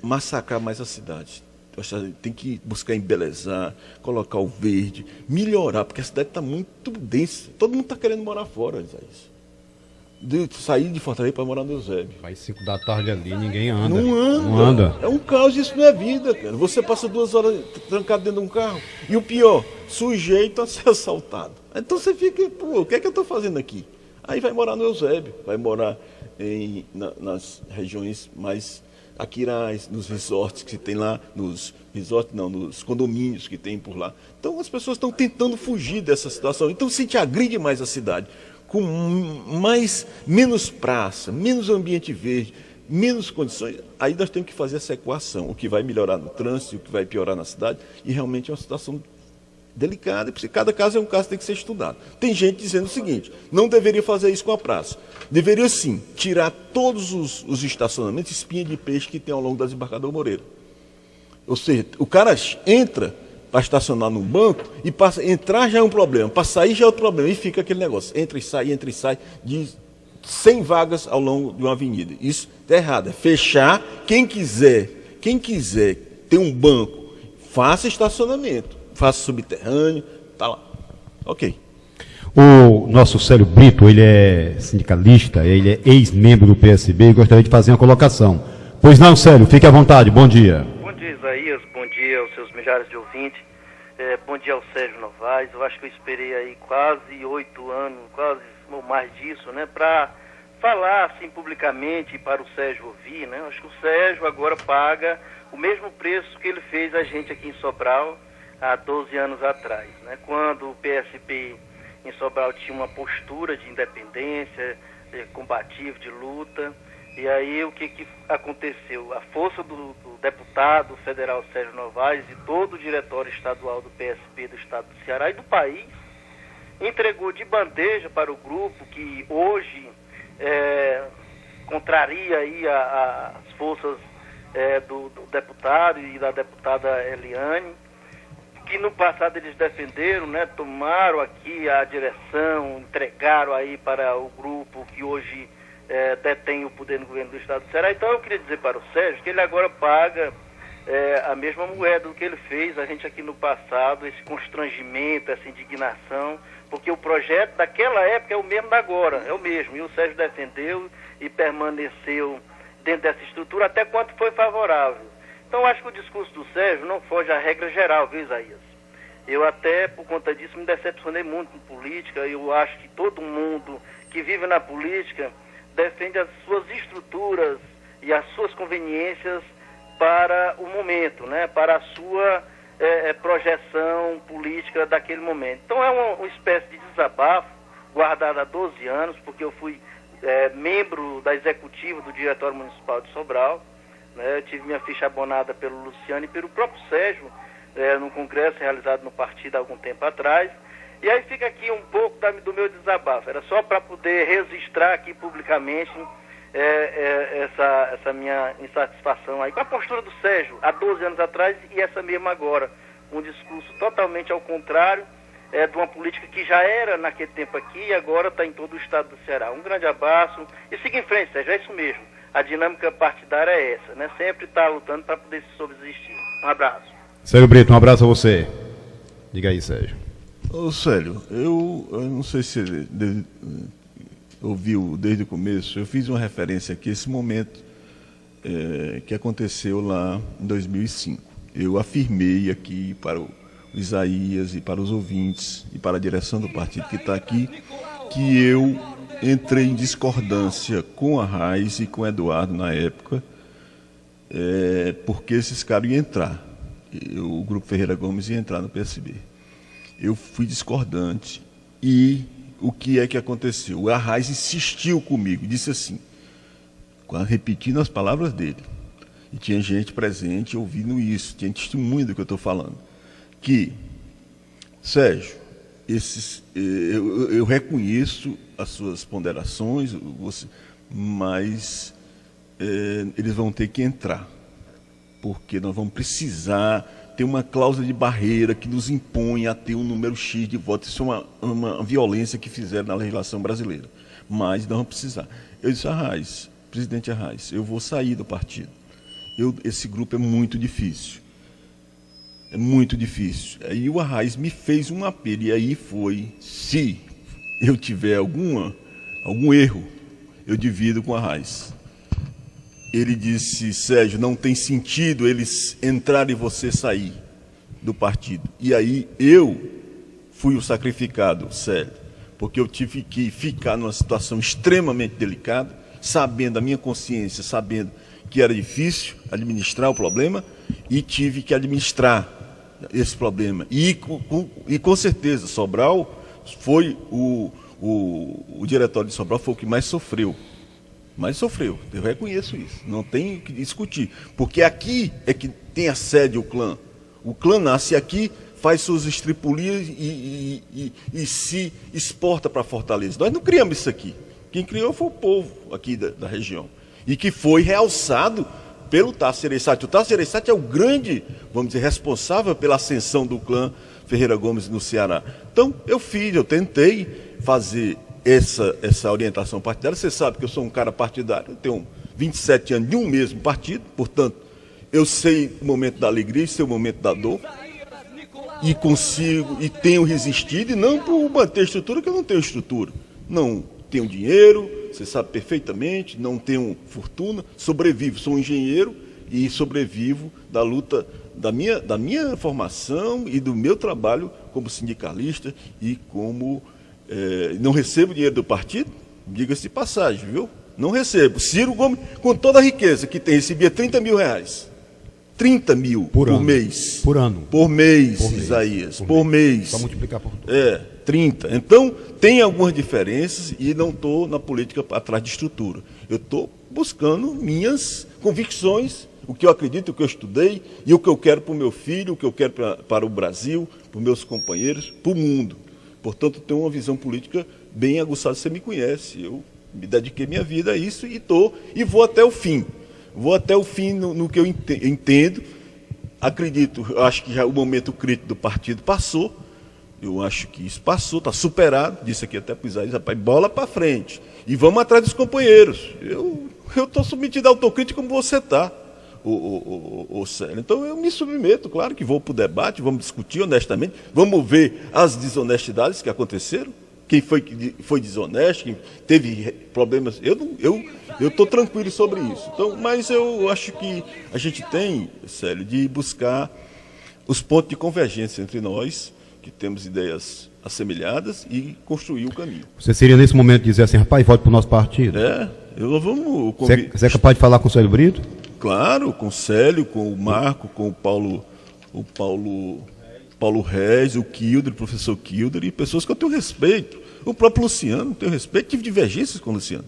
Speaker 3: massacrar mais a cidade. Eu acho que tem que buscar embelezar, colocar o verde, melhorar, porque a cidade está muito densa. Todo mundo está querendo morar fora, Isaías. Sair de Fortaleza para morar no Eusébio.
Speaker 2: Vai 5 da tarde ali, ninguém anda.
Speaker 3: Não anda. É um caos, isso não é vida, cara. Você passa 2 horas trancado dentro de um carro. E o pior, sujeito a ser assaltado. Então você fica, o que é que eu estou fazendo aqui? Aí vai morar no Eusébio, vai morar nas regiões mais aquirais, nos resorts que tem lá, nos condomínios que tem por lá. Então as pessoas estão tentando fugir dessa situação. Então se te agride mais a cidade, com menos praça, menos ambiente verde, menos condições, aí nós temos que fazer essa equação, o que vai melhorar no trânsito, o que vai piorar na cidade, e realmente é uma situação delicada, porque cada caso é um caso que tem que ser estudado. Tem gente dizendo o seguinte, não deveria fazer isso com a praça, deveria sim tirar todos os estacionamentos, espinha de peixe que tem ao longo da desembarcadora Moreira. Ou seja, o cara entra para estacionar no banco e entrar já é um problema, para sair já é outro problema, e fica aquele negócio, entra e sai, de 100 vagas ao longo de uma avenida. Isso está errado, é fechar, quem quiser ter um banco, faça estacionamento, faça subterrâneo, tá lá. Ok.
Speaker 2: O nosso Célio Brito, ele é sindicalista, ele é ex-membro do PSB e gostaria de fazer uma colocação. Pois não, Célio, fique à vontade, bom dia.
Speaker 6: Bom dia, Isaías, bom dia aos seus milhares de ouvintes, bom dia ao Sérgio Novaes. Eu acho que eu esperei aí quase 8 anos, quase ou mais disso, né, para falar assim publicamente para o Sérgio ouvir, né. Eu acho que o Sérgio agora paga o mesmo preço que ele fez a gente aqui em Sobral há 12 anos atrás, né, quando o PSB em Sobral tinha uma postura de independência, combativa, de luta. E aí o que aconteceu? A força do deputado federal Sérgio Novaes e todo o diretório estadual do PSB do estado do Ceará e do país entregou de bandeja para o grupo que hoje contraria aí as forças do deputado e da deputada Eliane, que no passado eles defenderam, né, tomaram aqui a direção, entregaram aí para o grupo que hoje detém o poder no governo do estado do Ceará. Então eu queria dizer para o Sérgio que ele agora paga a mesma moeda do que ele fez a gente aqui no passado, esse constrangimento, essa indignação, porque o projeto daquela época é o mesmo da agora, é o mesmo, e o Sérgio defendeu e permaneceu dentro dessa estrutura até quanto foi favorável. Então eu acho que o discurso do Sérgio não foge à regra geral, viu, Isaías? Eu até, por conta disso, me decepcionei muito com política. Eu acho que todo mundo que vive na política defende as suas estruturas e as suas conveniências para o momento, né? Para a sua projeção política daquele momento. Então é uma espécie de desabafo guardado há 12 anos, porque eu fui membro da executiva do Diretório Municipal de Sobral, né? Eu tive minha ficha abonada pelo Luciano e pelo próprio Sérgio, no congresso realizado no partido há algum tempo atrás. E aí fica aqui um pouco do meu desabafo. Era só para poder registrar aqui publicamente essa minha insatisfação aí com a postura do Sérgio há 12 anos atrás e essa mesma agora. Um discurso totalmente ao contrário de uma política que já era naquele tempo aqui e agora está em todo o estado do Ceará. Um grande abraço e siga em frente, Sérgio, é isso mesmo. A dinâmica partidária é essa, né? Sempre está lutando para poder subsistir. Um abraço.
Speaker 2: Sérgio Brito, um abraço a você. Diga aí, Sérgio.
Speaker 3: Ô Célio, eu não sei se você ouviu desde o começo, eu fiz uma referência aqui a esse momento que aconteceu lá em 2005. Eu afirmei aqui para o Isaías e para os ouvintes e para a direção do partido que está aqui, que eu entrei em discordância com a Raiz e com o Eduardo na época, porque esses caras iam entrar, o Grupo Ferreira Gomes ia entrar no PSB. Eu fui discordante e o que é que aconteceu? O Arraiz insistiu comigo, disse assim, repetindo as palavras dele, e tinha gente presente ouvindo isso, tinha testemunho do que eu estou falando, que, Sérgio, eu reconheço as suas ponderações, mas eles vão ter que entrar, porque nós vamos precisar ter uma cláusula de barreira que nos impõe a ter um número X de votos. Isso é uma violência que fizeram na legislação brasileira, mas nós vamos precisar. Eu disse, Arraiz, presidente Arraiz, eu vou sair do partido. Esse grupo é muito difícil. É muito difícil. Aí o Arraiz me fez um apelo, e aí foi, se eu tiver algum erro, eu divido com o Arraiz. Ele disse, Sérgio, não tem sentido eles entrarem e você sair do partido. E aí eu fui o sacrificado, Sérgio, porque eu tive que ficar numa situação extremamente delicada, sabendo a minha consciência, sabendo que era difícil administrar o problema, e tive que administrar esse problema. E com certeza, Sobral foi o diretório de Sobral foi o que mais sofreu. Mas sofreu, eu reconheço isso, não tem o que discutir, porque aqui é que tem a sede o clã nasce aqui, faz suas estripulias e se exporta para Fortaleza. Nós não criamos isso aqui, quem criou foi o povo aqui da região, e que foi realçado pelo Tasso Gereissati. O Tasso Gereissati é o grande, vamos dizer, responsável pela ascensão do clã Ferreira Gomes no Ceará. Então eu tentei fazer essa orientação partidária. Você sabe que eu sou um cara partidário, eu tenho 27 anos de um mesmo partido, portanto, eu sei o momento da alegria, sei o momento da dor, e consigo, e tenho resistido, e não por manter estrutura, que eu não tenho estrutura, não tenho dinheiro, você sabe perfeitamente, não tenho fortuna, sobrevivo, sou um engenheiro e sobrevivo da luta da minha formação e do meu trabalho como sindicalista e como não recebo dinheiro do partido, diga-se de passagem, viu? Não recebo. Ciro Gomes, com toda a riqueza que tem, recebia 30 mil reais. 30 mil por mês.
Speaker 2: Por ano.
Speaker 3: Por mês, Isaías. Por mês.
Speaker 2: Só multiplicar por tudo.
Speaker 3: 30. Então, tem algumas diferenças e não estou na política atrás de estrutura. Eu estou buscando minhas convicções, o que eu acredito, o que eu estudei e o que eu quero para o meu filho, o que eu quero para o Brasil, para os meus companheiros, para o mundo. Portanto, tenho uma visão política bem aguçada, você me conhece. Eu me dediquei minha vida a isso e vou até o fim. Vou até o fim no que eu entendo. Acredito, acho que já o momento crítico do partido passou. Eu acho que isso passou, está superado. Disse aqui até para o Isaías, rapaz, bola para frente. E vamos atrás dos companheiros. Eu estou submetido à autocrítica como você está. Célio. Então eu me submeto, claro que vou para o debate, vamos discutir honestamente, vamos ver as desonestidades que aconteceram, quem foi desonesto, quem teve problemas. Eu estou tranquilo sobre isso. Então, mas eu acho que a gente tem, Célio, de buscar os pontos de convergência entre nós, que temos ideias assemelhadas, e construir o caminho.
Speaker 2: Você seria nesse momento dizer assim, rapaz, volte para o nosso partido?
Speaker 3: Vamos...
Speaker 2: Você é capaz de falar com o Célio Brito?
Speaker 3: Claro, com o Célio, com o Marco, com o Paulo Reis, o Kilder, o professor Kilder, e pessoas que eu tenho respeito. O próprio Luciano, tenho respeito, tive divergências com o Luciano.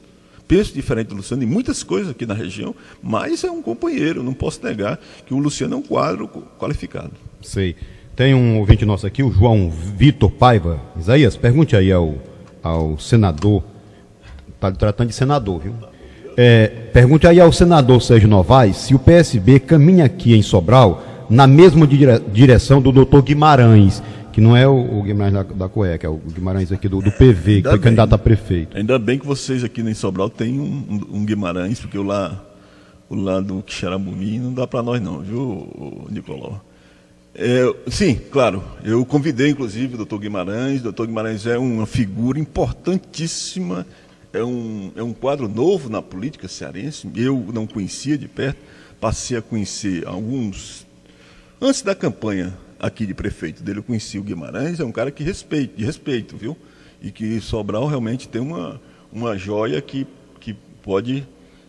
Speaker 3: Penso diferente do Luciano em muitas coisas aqui na região, mas é um companheiro, não posso negar que o Luciano é um quadro qualificado.
Speaker 2: Sei. Tem um ouvinte nosso aqui, o João Vitor Paiva. Isaías, pergunte aí ao senador, está tratando de senador, viu? Pergunte aí ao senador Sérgio Novaes se o PSB caminha aqui em Sobral na mesma direção do doutor Guimarães, que não é o Guimarães da Cueca, é o Guimarães aqui do PV, que foi candidato a prefeito.
Speaker 3: Ainda bem que vocês aqui em Sobral têm um Guimarães, porque o lá do Quixeramobim não dá para nós não, viu, Nicolau? Sim, claro, eu convidei inclusive o doutor Guimarães. O doutor Guimarães é uma figura importantíssima, é um quadro novo na política cearense. Eu não conhecia de perto, passei a conhecer alguns antes da campanha aqui de prefeito dele. Eu conheci o Guimarães, é um cara de respeito, viu? E que Sobral realmente tem uma joia que pode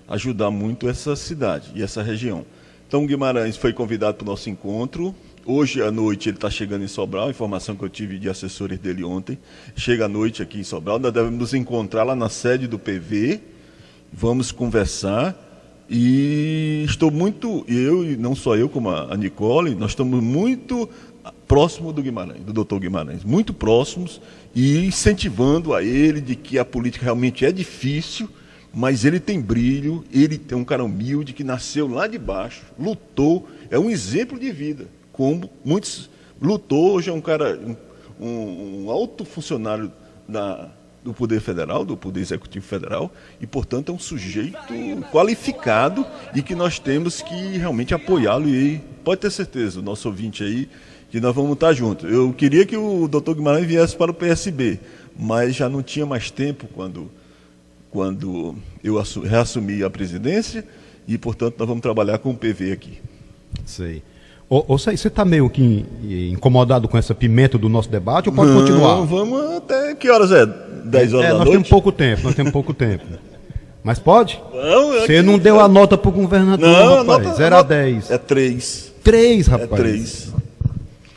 Speaker 3: ajudar muito essa cidade e essa região. Então o Guimarães foi convidado para o nosso encontro. Hoje à noite ele está chegando em Sobral, informação que eu tive de assessores dele ontem. Chega à noite aqui em Sobral, nós devemos nos encontrar lá na sede do PV, vamos conversar. E estou muito, eu e não só eu, como a Nicole, nós estamos muito próximos do Guimarães, do doutor Guimarães, muito próximos, e incentivando a ele de que a política realmente é difícil, mas ele tem brilho, ele tem um cara humilde que nasceu lá de baixo, lutou, é um exemplo de vida, como muitos lutou. Hoje é um cara, um alto funcionário do Poder Federal, do Poder Executivo Federal, e, portanto, é um sujeito qualificado e que nós temos que realmente apoiá-lo. E pode ter certeza, o nosso ouvinte aí, que nós vamos estar juntos. Eu queria que o doutor Guimarães viesse para o PSB, mas já não tinha mais tempo quando eu reassumi a presidência e, portanto, nós vamos trabalhar com o PV aqui.
Speaker 2: Sei. Você está meio que incomodado com essa pimenta do nosso debate ou pode continuar?
Speaker 3: Vamos até que horas é? 10 horas da noite?
Speaker 2: Nós temos pouco tempo. Mas pode? Você
Speaker 3: aqui,
Speaker 2: não deu a nota para o governador,
Speaker 3: não,
Speaker 2: rapaz. 0 a 10.
Speaker 3: É 3.
Speaker 2: 3, rapaz.
Speaker 3: É 3.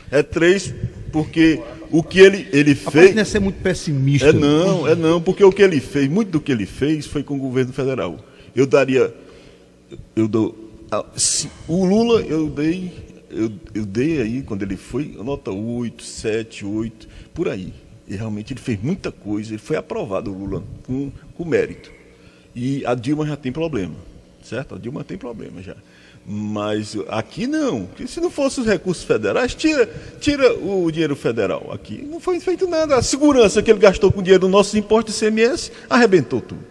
Speaker 3: É 3 porque o que ele fez...
Speaker 2: Rapaz, não é ser muito pessimista.
Speaker 3: Não, porque o que ele fez, muito do que ele fez foi com o governo federal. O Lula eu dei aí, quando ele foi, nota 8, 7, 8, por aí. E realmente ele fez muita coisa, ele foi aprovado, o Lula, com mérito. E a Dilma já tem problema, certo? A Dilma tem problema já. Mas aqui não, porque se não fosse os recursos federais, tira o dinheiro federal. Aqui não foi feito nada. A segurança que ele gastou com o dinheiro do nosso imposto de ICMS arrebentou tudo.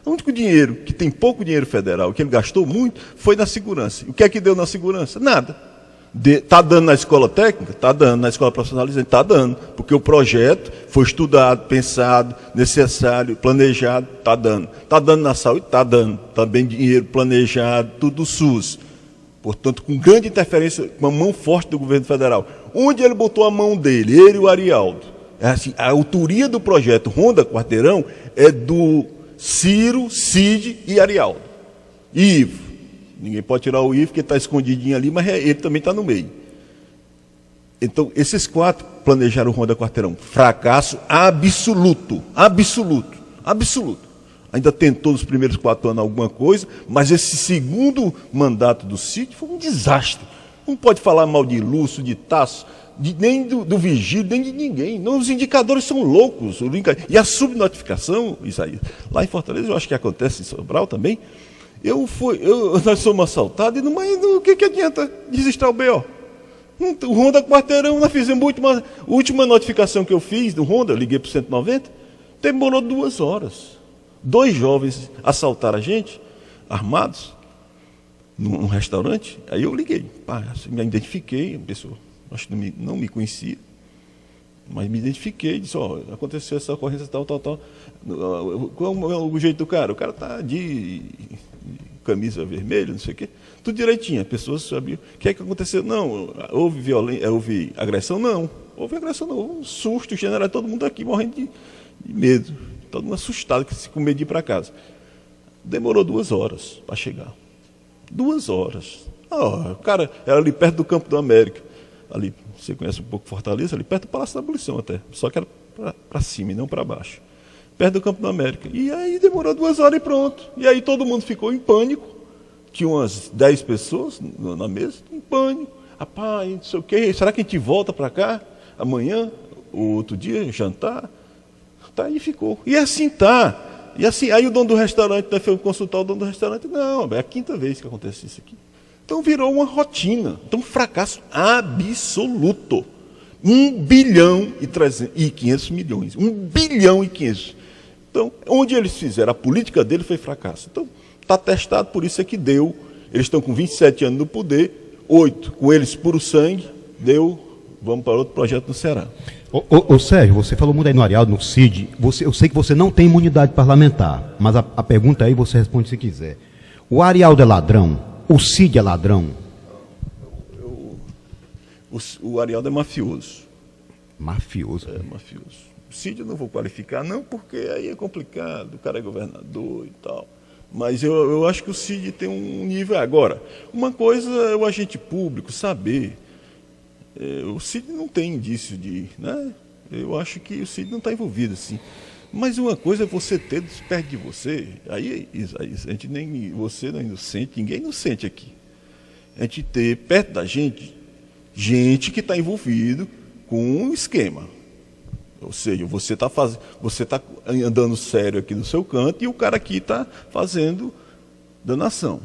Speaker 3: O único dinheiro, que tem pouco dinheiro federal, que ele gastou muito, foi na segurança. O que é que deu na segurança? Nada. Está dando na escola técnica? Está dando. Na escola profissionalizante? Está dando. Porque o projeto foi estudado, pensado, necessário, planejado, está dando. Está dando na saúde? Está dando. Também dinheiro planejado, tudo do SUS. Portanto, com grande interferência, com a mão forte do governo federal. Onde ele botou a mão dele? Ele e o Arialdo. A autoria do projeto Ronda Quarteirão é do Ciro, Cid e Arialdo. E Ivo. Ninguém pode tirar o Ivo, porque está escondidinho ali, mas ele também está no meio. Então, esses 4 planejaram o Ronda Quarteirão. Fracasso absoluto. Absoluto. Absoluto. Ainda tentou nos primeiros 4 anos alguma coisa, mas esse segundo mandato do Cid foi um desastre. Não pode falar mal de Lúcio, de Tasso, nem do Vigílio, nem de ninguém. Não, os indicadores são loucos. E a subnotificação, Isaías, lá em Fortaleza, eu acho que acontece em Sobral também. Nós somos assaltados e o que adianta registrar o BO? O Ronda Quarteirão, nós fizemos a última notificação que eu fiz do Ronda, eu liguei para o 190, demorou 2 horas. 2 jovens assaltaram a gente, armados, num restaurante. Aí eu liguei, me identifiquei, a pessoa acho que não me conhecia, mas me identifiquei, disse, aconteceu essa ocorrência tal. Qual é o jeito do cara? O cara está de camisa vermelha, não sei o quê. Tudo direitinho, as pessoas sabiam. O que é que aconteceu? Não, houve violência, houve agressão? Não. Houve agressão, não. Houve um susto general, todo mundo aqui morrendo de medo. Todo mundo assustado, com medo de ir para casa. Demorou 2 horas para chegar. 2 horas. O cara era ali perto do Campo do América. Ali, você conhece um pouco Fortaleza, ali perto do Palácio da Abolição até. Só que era para cima e não para baixo. Perto do Campo da América. E aí demorou 2 horas e pronto. E aí todo mundo ficou em pânico. Tinha umas 10 pessoas na mesa, em pânico. Rapaz, não sei o quê. Será que a gente volta para cá amanhã? Ou outro dia, jantar? Tá, e ficou. E assim tá. E assim, aí o dono do restaurante, nós fomos consultar o dono do restaurante. Não, é a 5ª vez que acontece isso aqui. Então virou uma rotina. Então, fracasso absoluto. 1 bilhão e 500 milhões. 1 bilhão e 500. Então, onde eles fizeram, a política dele foi fracasso. Então, está testado, por isso é que deu. Eles estão com 27 anos no poder, 8 com eles puro sangue, deu, vamos para outro projeto no Ceará.
Speaker 2: Ô Sérgio, você falou muito aí no Arialdo, no CID, eu sei que você não tem imunidade parlamentar, mas a pergunta aí você responde se quiser. O Arialdo é ladrão? O CID é ladrão?
Speaker 3: O Arialdo é mafioso.
Speaker 2: Mafioso?
Speaker 3: É, mafioso. O CID eu não vou qualificar, não, porque aí é complicado, o cara é governador e tal. Mas eu acho que o CID tem um nível. Agora, uma coisa é o agente público saber. O CID não tem indício de. Né? Eu acho que o CID não está envolvido assim. Mas uma coisa é você ter perto de você. Aí a gente nem. Você não é inocente, ninguém é inocente aqui. A gente ter perto da gente que está envolvido com um esquema. Ou seja, você está andando sério aqui no seu canto e o cara aqui está fazendo danação.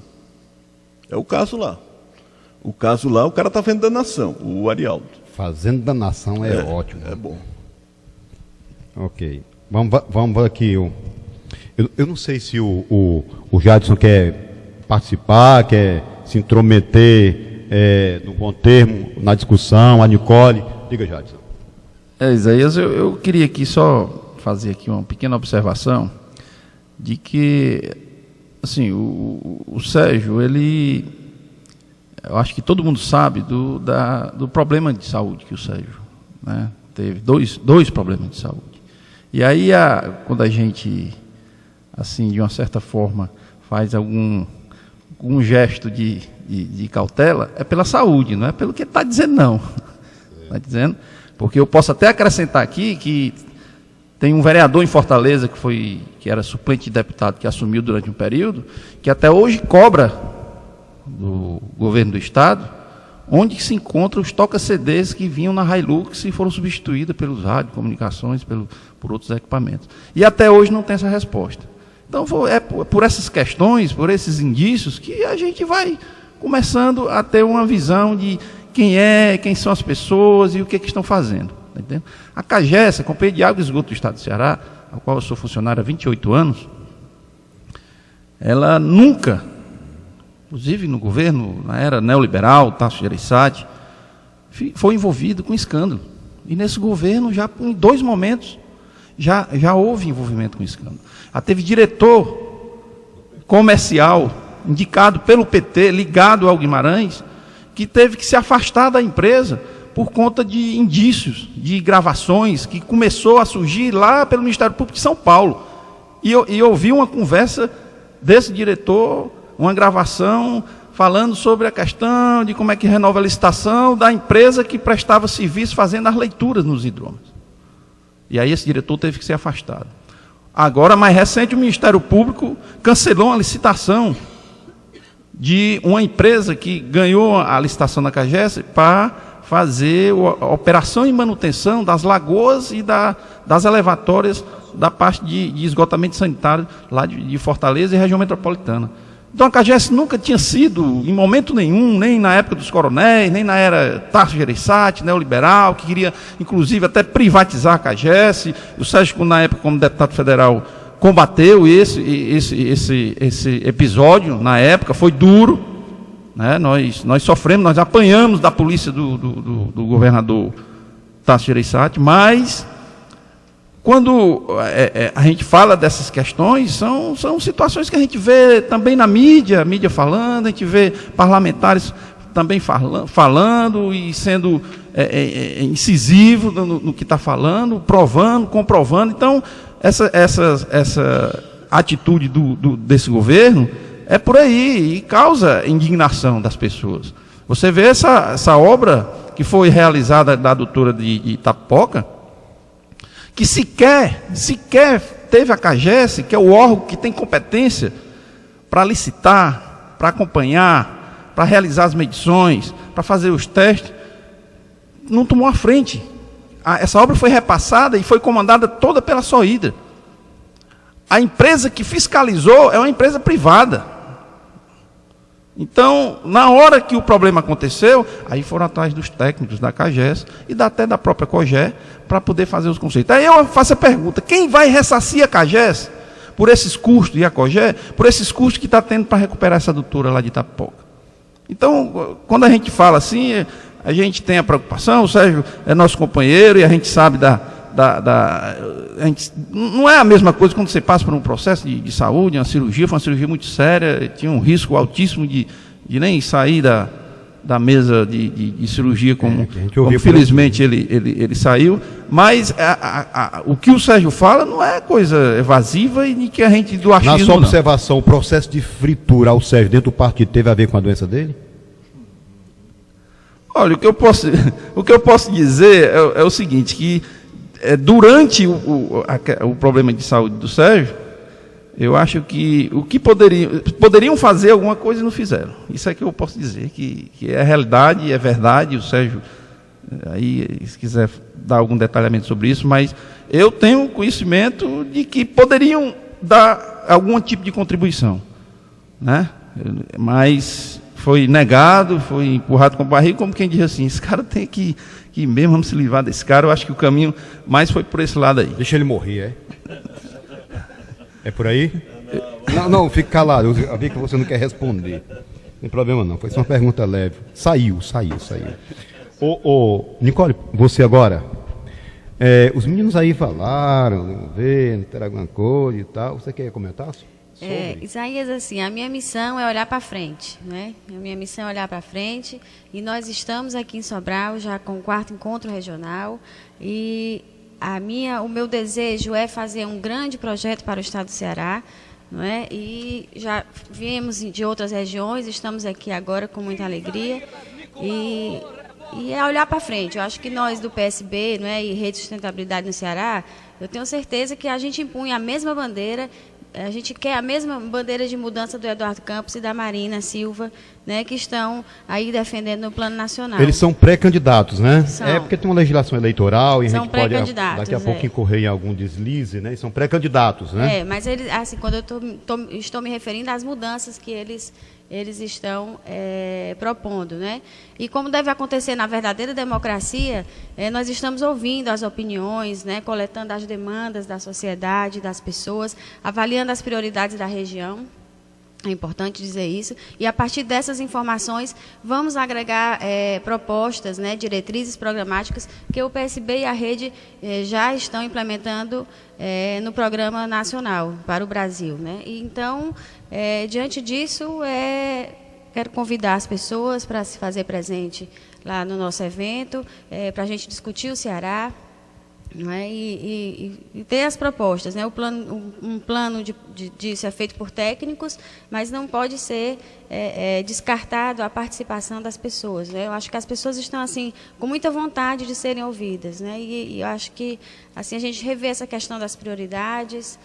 Speaker 3: É o caso lá. O cara está fazendo danação, o Arialdo.
Speaker 2: Fazendo danação é ótimo.
Speaker 3: É bom.
Speaker 2: Ok. Vamos aqui. Eu não sei se o Jadson quer participar, quer se intrometer no bom termo, na discussão, a Nicole. Diga, Jadson.
Speaker 5: Isaías, eu queria aqui só fazer aqui uma pequena observação de que, assim, o Sérgio, eu acho que todo mundo sabe do problema de saúde que o Sérgio, né, teve, dois problemas de saúde. E aí, quando a gente, assim, de uma certa forma, faz algum gesto de cautela, é pela saúde, não é pelo que ele está dizendo, não. Está dizendo? Porque eu posso até acrescentar aqui que tem um vereador em Fortaleza que era suplente de deputado, que assumiu durante um período, que até hoje cobra do governo do estado onde se encontram os toca-CDs que vinham na Hilux e foram substituídos pelos rádios, comunicações, por outros equipamentos. E até hoje não tem essa resposta. Então é por essas questões, por esses indícios, que a gente vai começando a ter uma visão de quem são as pessoas e o que estão fazendo. Tá entendendo? A CAGES, a Companhia de Água e Esgoto do Estado do Ceará, a qual eu sou funcionário há 28 anos, ela nunca, inclusive no governo, na era neoliberal, Tasso Gereissati, foi envolvido com escândalo. E nesse governo, já em 2 momentos, já houve envolvimento com escândalo. Já teve diretor comercial indicado pelo PT, ligado ao Guimarães, que teve que se afastar da empresa por conta de indícios, de gravações, que começou a surgir lá pelo Ministério Público de São Paulo. E eu ouvi uma conversa desse diretor, uma gravação, falando sobre a questão de como é que renova a licitação da empresa que prestava serviço fazendo as leituras nos hidrômetros. E aí esse diretor teve que ser afastado. Agora, mais recente, o Ministério Público cancelou uma licitação de uma empresa que ganhou a licitação da CAGES para fazer a operação e manutenção das lagoas e das elevatórias da parte de esgotamento sanitário lá de Fortaleza e região metropolitana. Então a CAGES nunca tinha sido, em momento nenhum, nem na época dos coronéis, nem na era Tasso Gereissati, neoliberal, que queria, inclusive, até privatizar a CAGES. O Sérgio, na época, como deputado federal, combateu esse episódio, na época, foi duro, né? Nós sofremos, nós apanhamos da polícia do governador Tasso Gereissati, mas quando a gente fala dessas questões, são situações que a gente vê também na mídia falando, a gente vê parlamentares também falando e sendo incisivo no que está falando, provando, comprovando. Então, essa atitude desse governo é por aí e causa indignação das pessoas. Você vê essa obra que foi realizada da adutora de Itapoca, que sequer teve a CAGES, que é o órgão que tem competência para licitar, para acompanhar, para realizar as medições, para fazer os testes, não tomou a frente. Essa obra foi repassada e foi comandada toda pela Sohidra. A empresa que fiscalizou é uma empresa privada. Então, na hora que o problema aconteceu, aí foram atrás dos técnicos da CAGES e até da própria COGÉ para poder fazer os conceitos. Aí eu faço a pergunta, quem vai ressarcir a CAGES por esses custos, e a COGÉ, por esses custos que está tendo para recuperar essa adutora lá de Itapipoca? Então, quando a gente fala assim, a gente tem a preocupação, o Sérgio é nosso companheiro e a gente sabe não é a mesma coisa quando você passa por um processo de saúde, uma cirurgia, foi uma cirurgia muito séria, tinha um risco altíssimo de nem sair da mesa de cirurgia, como felizmente ele saiu, mas o que o Sérgio fala não é coisa evasiva e que a gente do achismo.
Speaker 2: Na sua observação, o processo de fritura ao Sérgio dentro do partido teve a ver com a doença dele?
Speaker 5: Olha, o que eu posso dizer é o seguinte, que durante o problema de saúde do Sérgio, eu acho que o que poderiam fazer alguma coisa e não fizeram. Isso é que eu posso dizer, que é realidade, é verdade. O Sérgio, aí, se quiser dar algum detalhamento sobre isso, mas eu tenho conhecimento de que poderiam dar algum tipo de contribuição, né? Mas foi negado, foi empurrado com a barriga, como quem diz assim, esse cara tem que mesmo, vamos se livrar desse cara. Eu acho que o caminho mais foi por esse lado aí.
Speaker 2: Deixa ele morrer, é por aí? Não, fique calado, eu vi que você não quer responder. Não tem problema não, foi só uma pergunta leve. Saiu. Nicole, você agora, os meninos aí falaram, não ter alguma coisa e tal, você quer comentar?
Speaker 4: Isaías, assim, a minha missão é olhar para frente, né? A minha missão é olhar para frente, e nós estamos aqui em Sobral já com o 4º encontro regional, e o meu desejo é fazer um grande projeto para o estado do Ceará, não é? E já viemos de outras regiões, estamos aqui agora com muita alegria, e é olhar para frente. Eu acho que nós do PSB, não é, e Rede de Sustentabilidade no Ceará, eu tenho certeza que a gente impunha a mesma bandeira. A gente quer a mesma bandeira de mudança do Eduardo Campos e da Marina Silva, né, que estão aí defendendo no plano nacional.
Speaker 2: Eles são pré-candidatos, né?
Speaker 4: São.
Speaker 2: Porque tem uma legislação eleitoral e
Speaker 4: são
Speaker 2: a gente pode daqui a pouco incorrer em algum deslize, né? E são pré-candidatos, né?
Speaker 4: Mas eles, assim, quando eu estou me referindo às mudanças que eles estão propondo, né? E como deve acontecer na verdadeira democracia, nós estamos ouvindo as opiniões, né? Coletando as demandas da sociedade, das pessoas, avaliando as prioridades da região. É importante dizer isso. E, a partir dessas informações, vamos agregar propostas, né, diretrizes programáticas que o PSB e a Rede já estão implementando no Programa Nacional para o Brasil, né? E, então, diante disso, quero convidar as pessoas para se fazer presente lá no nosso evento, para a gente discutir o Ceará, não é? E ter as propostas, né? Um plano disso é feito por técnicos, mas não pode ser descartado a participação das pessoas, né? Eu acho que as pessoas estão assim com muita vontade de serem ouvidas, né? E eu acho que assim a gente revê essa questão das prioridades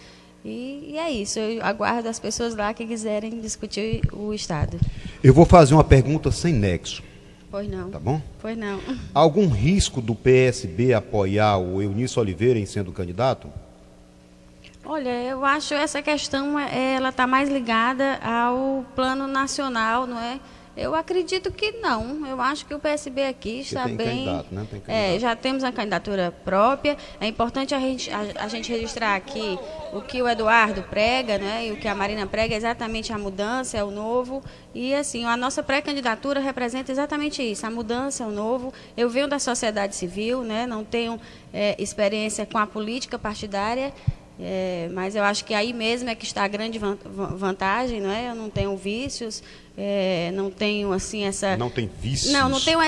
Speaker 4: e é isso. Eu aguardo as pessoas lá que quiserem discutir o Estado.
Speaker 2: Eu vou fazer uma pergunta sem nexo.
Speaker 4: Pois não.
Speaker 2: Tá bom?
Speaker 4: Pois não.
Speaker 2: Algum risco do PSB apoiar o Eunício Oliveira em sendo candidato?
Speaker 4: Olha, eu acho essa questão, ela está mais ligada ao plano nacional, não é? Eu acredito que não. Eu acho que o PSB aqui está bem.
Speaker 2: Candidato, né? Tem candidato.
Speaker 4: Já temos a candidatura própria. É importante a gente registrar aqui o que o Eduardo prega, né? E o que a Marina prega é exatamente a mudança, é o novo. E assim, a nossa pré-candidatura representa exatamente isso, a mudança, o novo. Eu venho da sociedade civil, né? Não tenho experiência com a política partidária. Mas eu acho que aí mesmo é que está a grande vantagem, não é? Eu não tenho vícios, não tenho assim essa.
Speaker 2: Não tem vícios.
Speaker 4: Não tenho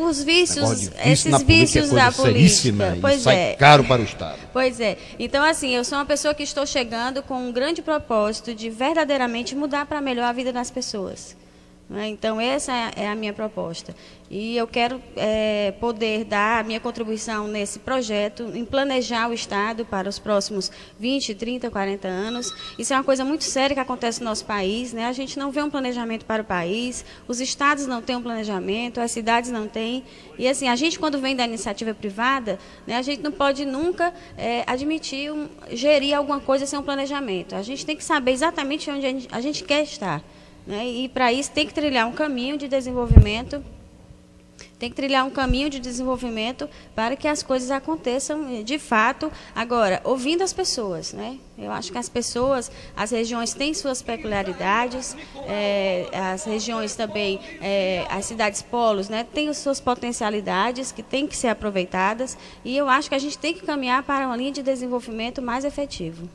Speaker 4: os vícios, esses
Speaker 2: vícios
Speaker 4: da política.
Speaker 2: Pois sai caro para o Estado.
Speaker 4: Pois é. Então assim, eu sou uma pessoa que estou chegando com um grande propósito de verdadeiramente mudar para melhor a vida das pessoas. Então, essa é a minha proposta. E eu quero poder dar a minha contribuição nesse projeto, em planejar o Estado para os próximos 20, 30, 40 anos. Isso é uma coisa muito séria que acontece no nosso país, né? A gente não vê um planejamento para o país, os estados não têm um planejamento, as cidades não têm. E, assim, a gente, quando vem da iniciativa privada, né, a gente não pode nunca gerir alguma coisa sem um planejamento. A gente tem que saber exatamente onde a gente quer estar. né? E para isso tem que trilhar um caminho de desenvolvimento. Tem que trilhar um caminho de desenvolvimento para que as coisas aconteçam de fato. Agora, ouvindo as pessoas, né? Eu acho que as pessoas, as regiões têm suas peculiaridades, as regiões também, as cidades polos, né, têm as suas potencialidades que têm que ser aproveitadas, e eu acho que a gente tem que caminhar para uma linha de desenvolvimento mais efetivo.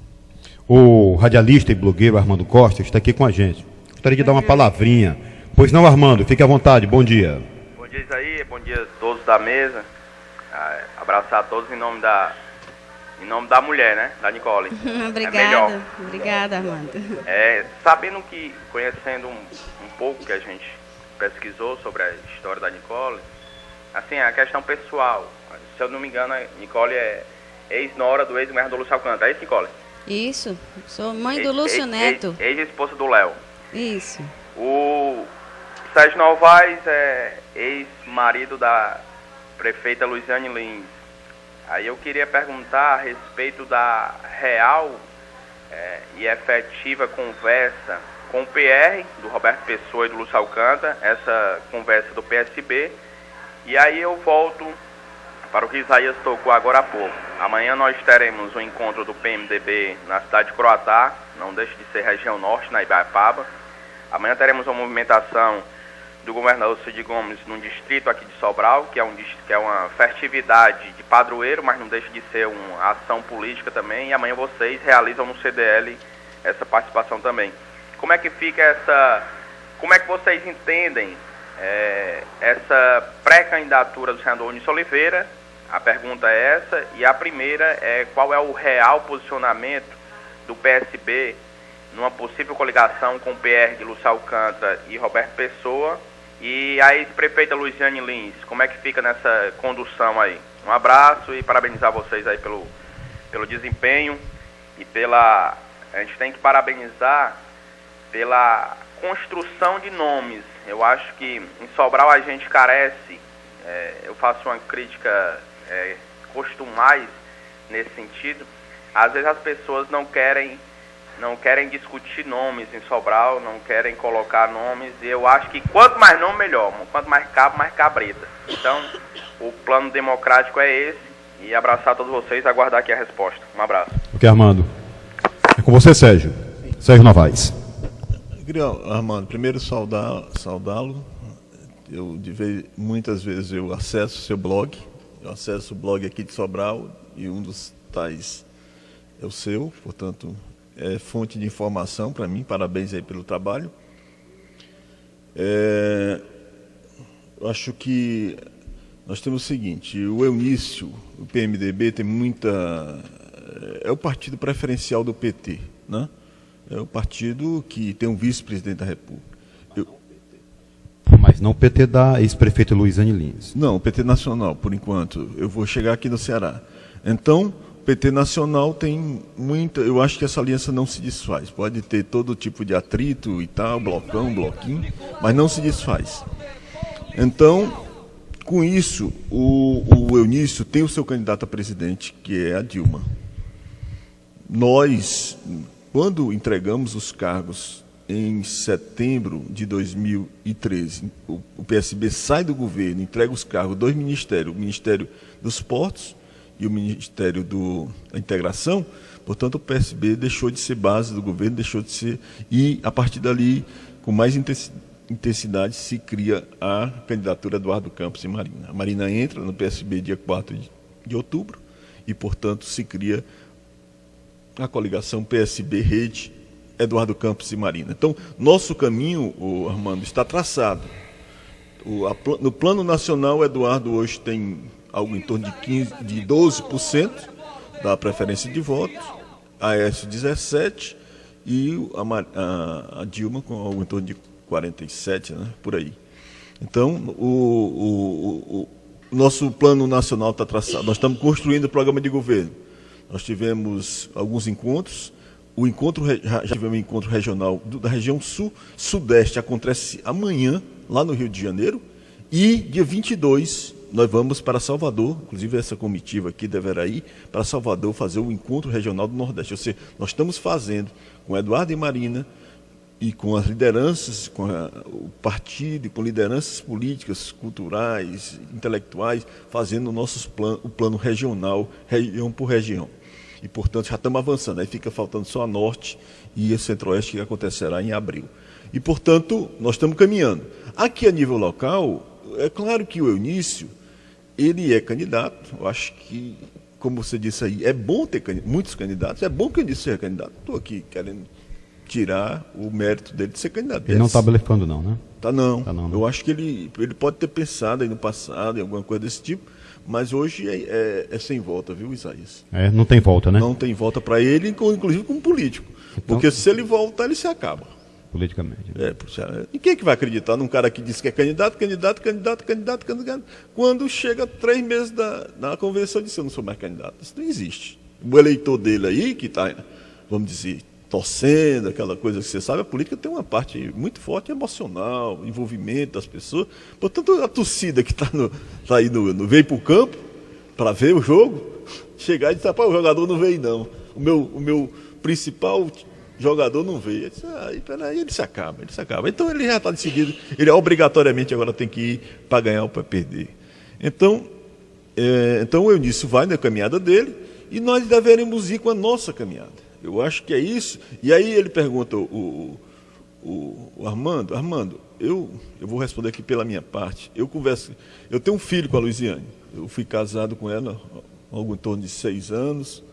Speaker 2: O radialista e blogueiro Armando Costa está aqui com a gente. Gostaria de dar uma palavrinha. Pois não, Armando, fique à vontade. Bom dia.
Speaker 7: Bom dia, Isaí. Bom dia a todos da mesa. Abraçar a todos em nome da mulher, né? Da Nicole.
Speaker 4: Obrigada. Obrigada, Armando.
Speaker 7: Sabendo que, conhecendo um pouco que a gente pesquisou sobre a história da Nicole, assim, a questão pessoal. Se eu não me engano, a Nicole é ex-nora do ex-governador Lúcio Alcântara. É isso, Nicole?
Speaker 4: Isso. Sou mãe do Lúcio Neto.
Speaker 7: Ex-esposa do Léo.
Speaker 4: Isso.
Speaker 7: O Sérgio Novaes é ex-marido da prefeita Luiziane Lins. Aí eu queria perguntar a respeito da real e efetiva conversa com o PR, do Roberto Pessoa e do Lúcio Alcântara, essa conversa do PSB. E aí eu volto para o que Isaías tocou agora há pouco. Amanhã nós teremos um encontro do PMDB na cidade de Croatá, não deixe de ser região norte, na Ibaipaba. Amanhã teremos uma movimentação do governador Cid Gomes num distrito aqui de Sobral, que é uma festividade de padroeiro, mas não deixa de ser uma ação política também. E amanhã vocês realizam no CDL essa participação também. Como é que fica como é que vocês entendem essa pré-candidatura do senador Onísio Oliveira? A pergunta é essa. E a primeira é qual é o real posicionamento do PSB numa possível coligação com o PR de Lúcio Alcântara e Roberto Pessoa, e a ex-prefeita Luiziane Lins, como é que fica nessa condução aí? Um abraço e parabenizar vocês aí pelo desempenho e a gente tem que parabenizar pela construção de nomes. Eu acho que em Sobral a gente carece, eu faço uma crítica costumais nesse sentido. Às vezes as pessoas não querem discutir nomes em Sobral, não querem colocar nomes, e eu acho que quanto mais nome, melhor. Quanto mais cabo, mais cabreta. Então, o plano democrático é esse, e abraçar todos vocês e aguardar aqui a resposta. Um abraço.
Speaker 2: Ok, Armando. É com você, Sérgio. Sérgio Novaes.
Speaker 3: Eu queria, Armando, primeiro saudá-lo. Muitas vezes eu acesso o seu blog, eu acesso o blog aqui de Sobral, e um dos tais é o seu, portanto, é fonte de informação para mim. Parabéns aí pelo trabalho. Eu acho que nós temos o seguinte: o Eunício, o PMDB, tem muita... É o partido preferencial do PT, né? É o partido que tem um vice-presidente da República.
Speaker 2: Mas não o PT da ex-prefeita Luiziane Lins.
Speaker 3: Não, o PT nacional, por enquanto. Eu vou chegar aqui no Ceará. Então, o PT nacional tem muita... Eu acho que essa aliança não se desfaz. Pode ter todo tipo de atrito e tal, bloquinho, mas não se desfaz. Então, com isso, o Eunício tem o seu candidato a presidente, que é a Dilma. Nós, quando entregamos os cargos em setembro de 2013, o PSB sai do governo, entrega os cargos dos ministérios, o Ministério dos Portos e o Ministério da Integração. Portanto, o PSB deixou de ser base do governo, deixou de ser... E, a partir dali, com mais intensidade, se cria a candidatura Eduardo Campos e Marina. A Marina entra no PSB dia 4 de outubro e, portanto, se cria a coligação PSB-Rede, Eduardo Campos e Marina. Então, nosso caminho, Armando, está traçado. No plano nacional, o Eduardo hoje tem algo em torno de 12% da preferência de voto, a Aécio 17% e a Dilma com algo em torno de 47%, né, por aí. Então, o nosso plano nacional está traçado. Nós estamos construindo o programa de governo. Nós tivemos alguns encontros. Já tivemos um encontro regional da região sul-sudeste, acontece amanhã, lá no Rio de Janeiro, e dia 22 nós vamos para Salvador, inclusive essa comitiva aqui deverá ir para Salvador fazer o encontro regional do Nordeste. Ou seja, nós estamos fazendo com Eduardo e Marina e com as lideranças, com o partido, com lideranças políticas, culturais, intelectuais, fazendo o plano regional, região por região. E, portanto, já estamos avançando. Aí fica faltando só a Norte e a Centro-Oeste, que acontecerá em abril. E, portanto, nós estamos caminhando. Aqui, a nível local, é claro que o Eunício, ele é candidato. Eu acho que, como você disse aí, é bom ter muitos candidatos. É bom que o Eunício seja candidato. Estou aqui querendo tirar o mérito dele de ser candidato.
Speaker 2: Ele não está blefando não, né?
Speaker 3: Não.
Speaker 2: Tá não.
Speaker 3: Eu acho que ele pode ter pensado aí no passado, em alguma coisa desse tipo, mas hoje é sem volta, viu, Isaías?
Speaker 2: Não tem volta, né?
Speaker 3: Não tem volta para ele, inclusive como político. Então, porque se ele voltar, ele se acaba.
Speaker 2: Politicamente.
Speaker 3: E quem é que vai acreditar num cara que diz que é candidato, quando chega 3 meses da convenção e diz que eu não sou mais candidato? Isso não existe. O eleitor dele aí, que está, vamos dizer, torcendo, aquela coisa que você sabe, a política tem uma parte muito forte emocional, envolvimento das pessoas. Portanto, a torcida que está aí veio para o campo para ver o jogo, chegar e dizer, o jogador não veio não. O meu principal jogador não veio. Peraí, ele se acaba. Então ele já está decidido, ele obrigatoriamente agora tem que ir para ganhar ou para perder. Então o Eunício vai na caminhada dele e nós deveremos ir com a nossa caminhada. Eu acho que é isso. E aí ele pergunta, o Armando, eu vou responder aqui pela minha parte. Eu tenho um filho com a Luiziane. Eu fui casado com ela há algo em torno de 6 anos.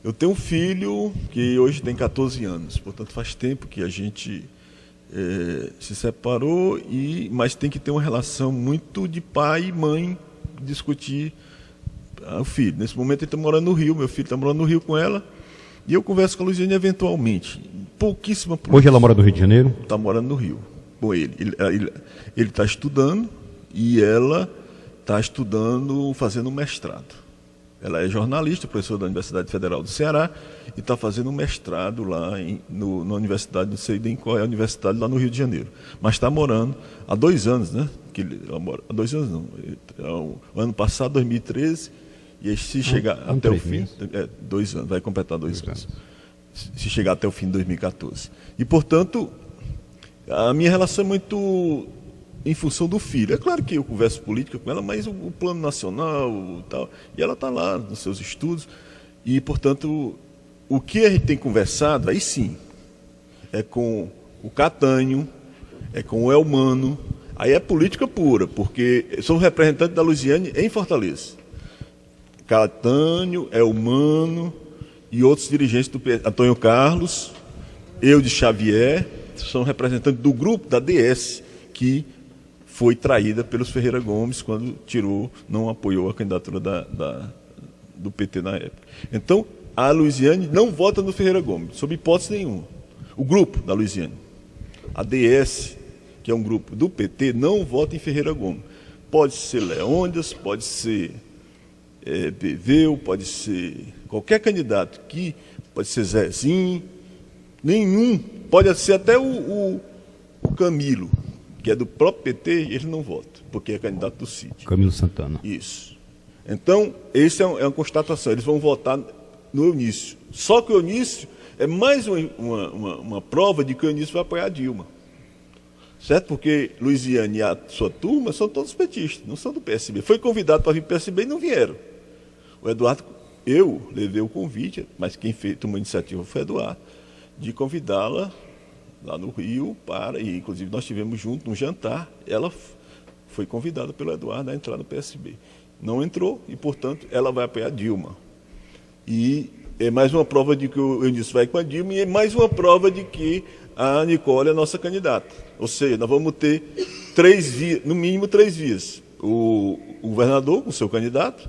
Speaker 3: Eu tenho um filho que hoje tem 14 anos. Portanto, faz tempo que a gente se separou, mas tem que ter uma relação muito de pai e mãe, discutir o filho. Nesse momento ele está morando no Rio, meu filho está morando no Rio com ela. E eu converso com a Luiziane eventualmente. Pouquíssima política.
Speaker 2: Hoje ela mora no Rio de Janeiro?
Speaker 3: Está morando no Rio, com ele. Ele está estudando e ela está estudando, fazendo um mestrado. Ela é jornalista, professora da Universidade Federal do Ceará, e está fazendo um mestrado lá na universidade, não sei nem qual é a universidade, lá no Rio de Janeiro. Mas está morando há 2 anos, né? Há 2 anos não. O ano passado, 2013... E se chegar até o fim, 2 anos, vai completar 2 anos. Se chegar até o fim de 2014. E, portanto, a minha relação é muito em função do filho. É claro que eu converso política com ela, mas o plano nacional e tal, e ela está lá nos seus estudos. E, portanto, o que a gente tem conversado, aí sim, é com o Catânio, é com o Elmano, aí é política pura, porque sou representante da Luiziane em Fortaleza. Catânio, Elmano e outros dirigentes do PS, Antônio Carlos, eu de Xavier, são representantes do grupo da DS, que foi traída pelos Ferreira Gomes quando não apoiou a candidatura do PT na época. Então, a Luiziane não vota no Ferreira Gomes, sob hipótese nenhuma. O grupo da Luiziane, a DS, que é um grupo do PT, não vota em Ferreira Gomes. Pode ser Leônidas, pode ser Beveu, pode ser qualquer candidato pode ser Zezinho, nenhum, pode ser até o Camilo, que é do próprio PT, ele não vota, porque é candidato do sítio.
Speaker 2: Camilo Santana.
Speaker 3: Isso. Então, essa é uma constatação, eles vão votar no Eunício. Só que o Eunício é mais uma prova de que o Eunício vai apoiar a Dilma. Certo? Porque Luiziane e a sua turma são todos petistas, não são do PSB. Foi convidado para vir para o PSB e não vieram. O Eduardo, eu levei o convite, mas quem tomou a iniciativa foi o Eduardo, de convidá-la lá no Rio e inclusive nós estivemos juntos num jantar, ela foi convidada pelo Eduardo a entrar no PSB. Não entrou e, portanto, ela vai apoiar a Dilma. E é mais uma prova de que o Eunício vai com a Dilma e é mais uma prova de que a Nicole é a nossa candidata. Ou seja, nós vamos ter 3 vias, no mínimo 3 vias. O governador com seu candidato,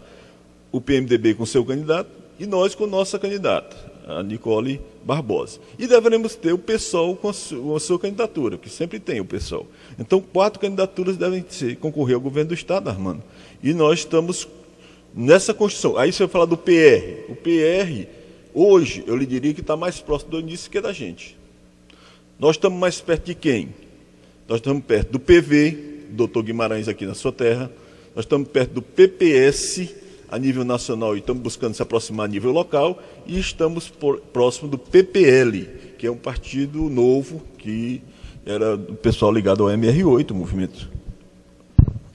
Speaker 3: o PMDB com seu candidato e nós com nossa candidata, a Nicole Barbosa. E deveremos ter o PSOL com a sua candidatura, que sempre tem o PSOL. Então, 4 candidaturas devem concorrer ao governo do Estado, Armando. E nós estamos nessa construção. Aí você vai falar do PR. O PR, hoje, eu lhe diria que está mais próximo do Eunício que da gente. Nós estamos mais perto de quem? Nós estamos perto do PV, doutor Guimarães aqui na sua terra. Nós estamos perto do PPS, a nível nacional, e estamos buscando se aproximar a nível local, e estamos próximo do PPL, que é um partido novo, que era do pessoal ligado ao MR8, o movimento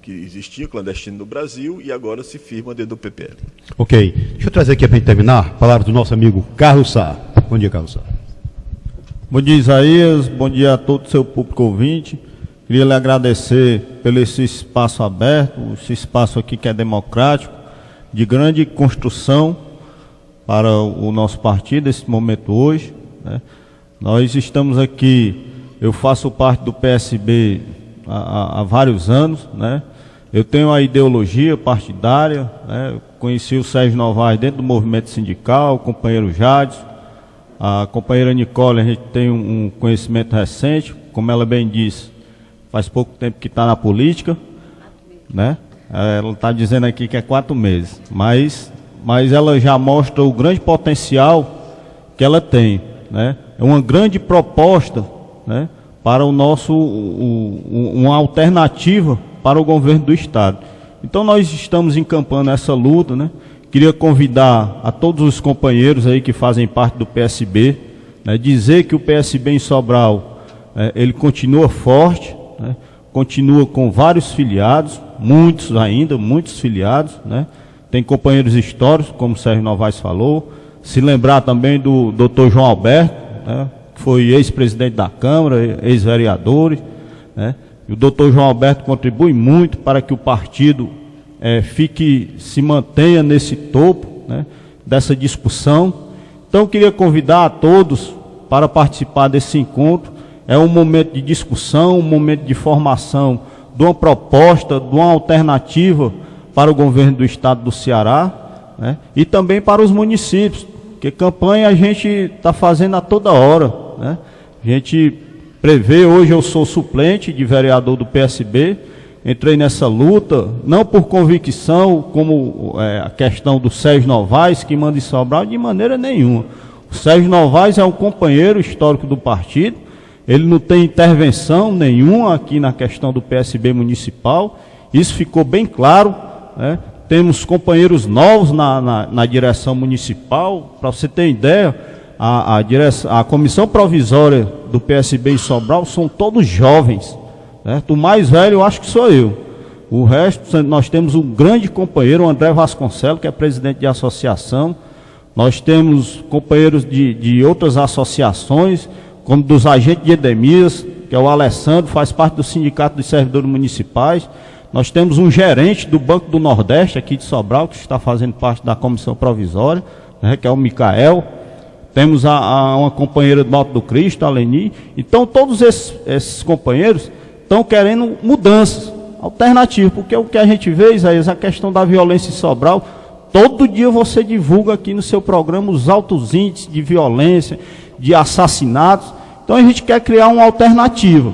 Speaker 3: que existia, clandestino no Brasil, e agora se firma dentro do PPL.
Speaker 2: Ok. Deixa eu trazer aqui para terminar a palavra do nosso amigo Carlos Sá. Bom dia, Carlos Sá.
Speaker 8: Bom dia, Isaías. Bom dia a todo o seu público ouvinte. Queria lhe agradecer pelo esse espaço aberto, esse espaço aqui que é democrático, de grande construção para o nosso partido, nesse momento hoje, né? Nós estamos aqui, eu faço parte do PSB há vários anos, né? Eu tenho a ideologia partidária, né? Conheci o Sérgio Novaes dentro do movimento sindical, o companheiro Jadson, a companheira Nicole, a gente tem um conhecimento recente, como ela bem disse, faz pouco tempo que está na política, né? Ela está dizendo aqui que é 4 meses, mas ela já mostra o grande potencial que ela tem, né? É uma grande proposta, né, para o nosso, uma alternativa para o governo do Estado. Então nós estamos encampando essa luta, né? Queria convidar a todos os companheiros aí que fazem parte do PSB, né, dizer que o PSB em Sobral, ele continua forte, né, continua com vários filiados, muitos filiados, né? Tem companheiros históricos, como o Sérgio Novaes falou, se lembrar também do Dr. João Alberto, né, que foi ex-presidente da Câmara, ex-vereador, né? E o Dr. João Alberto contribui muito para que o partido se mantenha nesse topo, né, dessa discussão. Então, eu queria convidar a todos para participar desse encontro. É um momento de discussão, um momento de formação de uma proposta, de uma alternativa para o governo do Estado do Ceará, né, e também para os municípios, porque campanha a gente está fazendo a toda hora, né? A gente prevê, hoje eu sou suplente de vereador do PSB, entrei nessa luta, não por convicção, como a questão do Sérgio Novaes, que manda em Sobral, de maneira nenhuma. O Sérgio Novaes é um companheiro histórico do partido, ele não tem intervenção nenhuma aqui na questão do PSB municipal, isso ficou bem claro, né? Temos companheiros novos na direção municipal. Para você ter ideia, a comissão provisória do PSB em Sobral são todos jovens, né? O mais velho eu acho que sou eu. O resto, nós temos um grande companheiro, o André Vasconcelos, que é presidente de associação. Nós temos companheiros de outras associações, como dos agentes de Edemias, que é o Alessandro, faz parte do Sindicato dos Servidores Municipais. Nós temos um gerente do Banco do Nordeste, aqui de Sobral, que está fazendo parte da comissão provisória, né, que é o Micael. Temos uma companheira do Alto do Cristo, a Leni. Então, todos esses companheiros estão querendo mudanças, alternativas, porque o que a gente vê, Isaías, a questão da violência em Sobral, todo dia você divulga aqui no seu programa os altos índices de violência, de assassinatos. Então, a gente quer criar uma alternativa.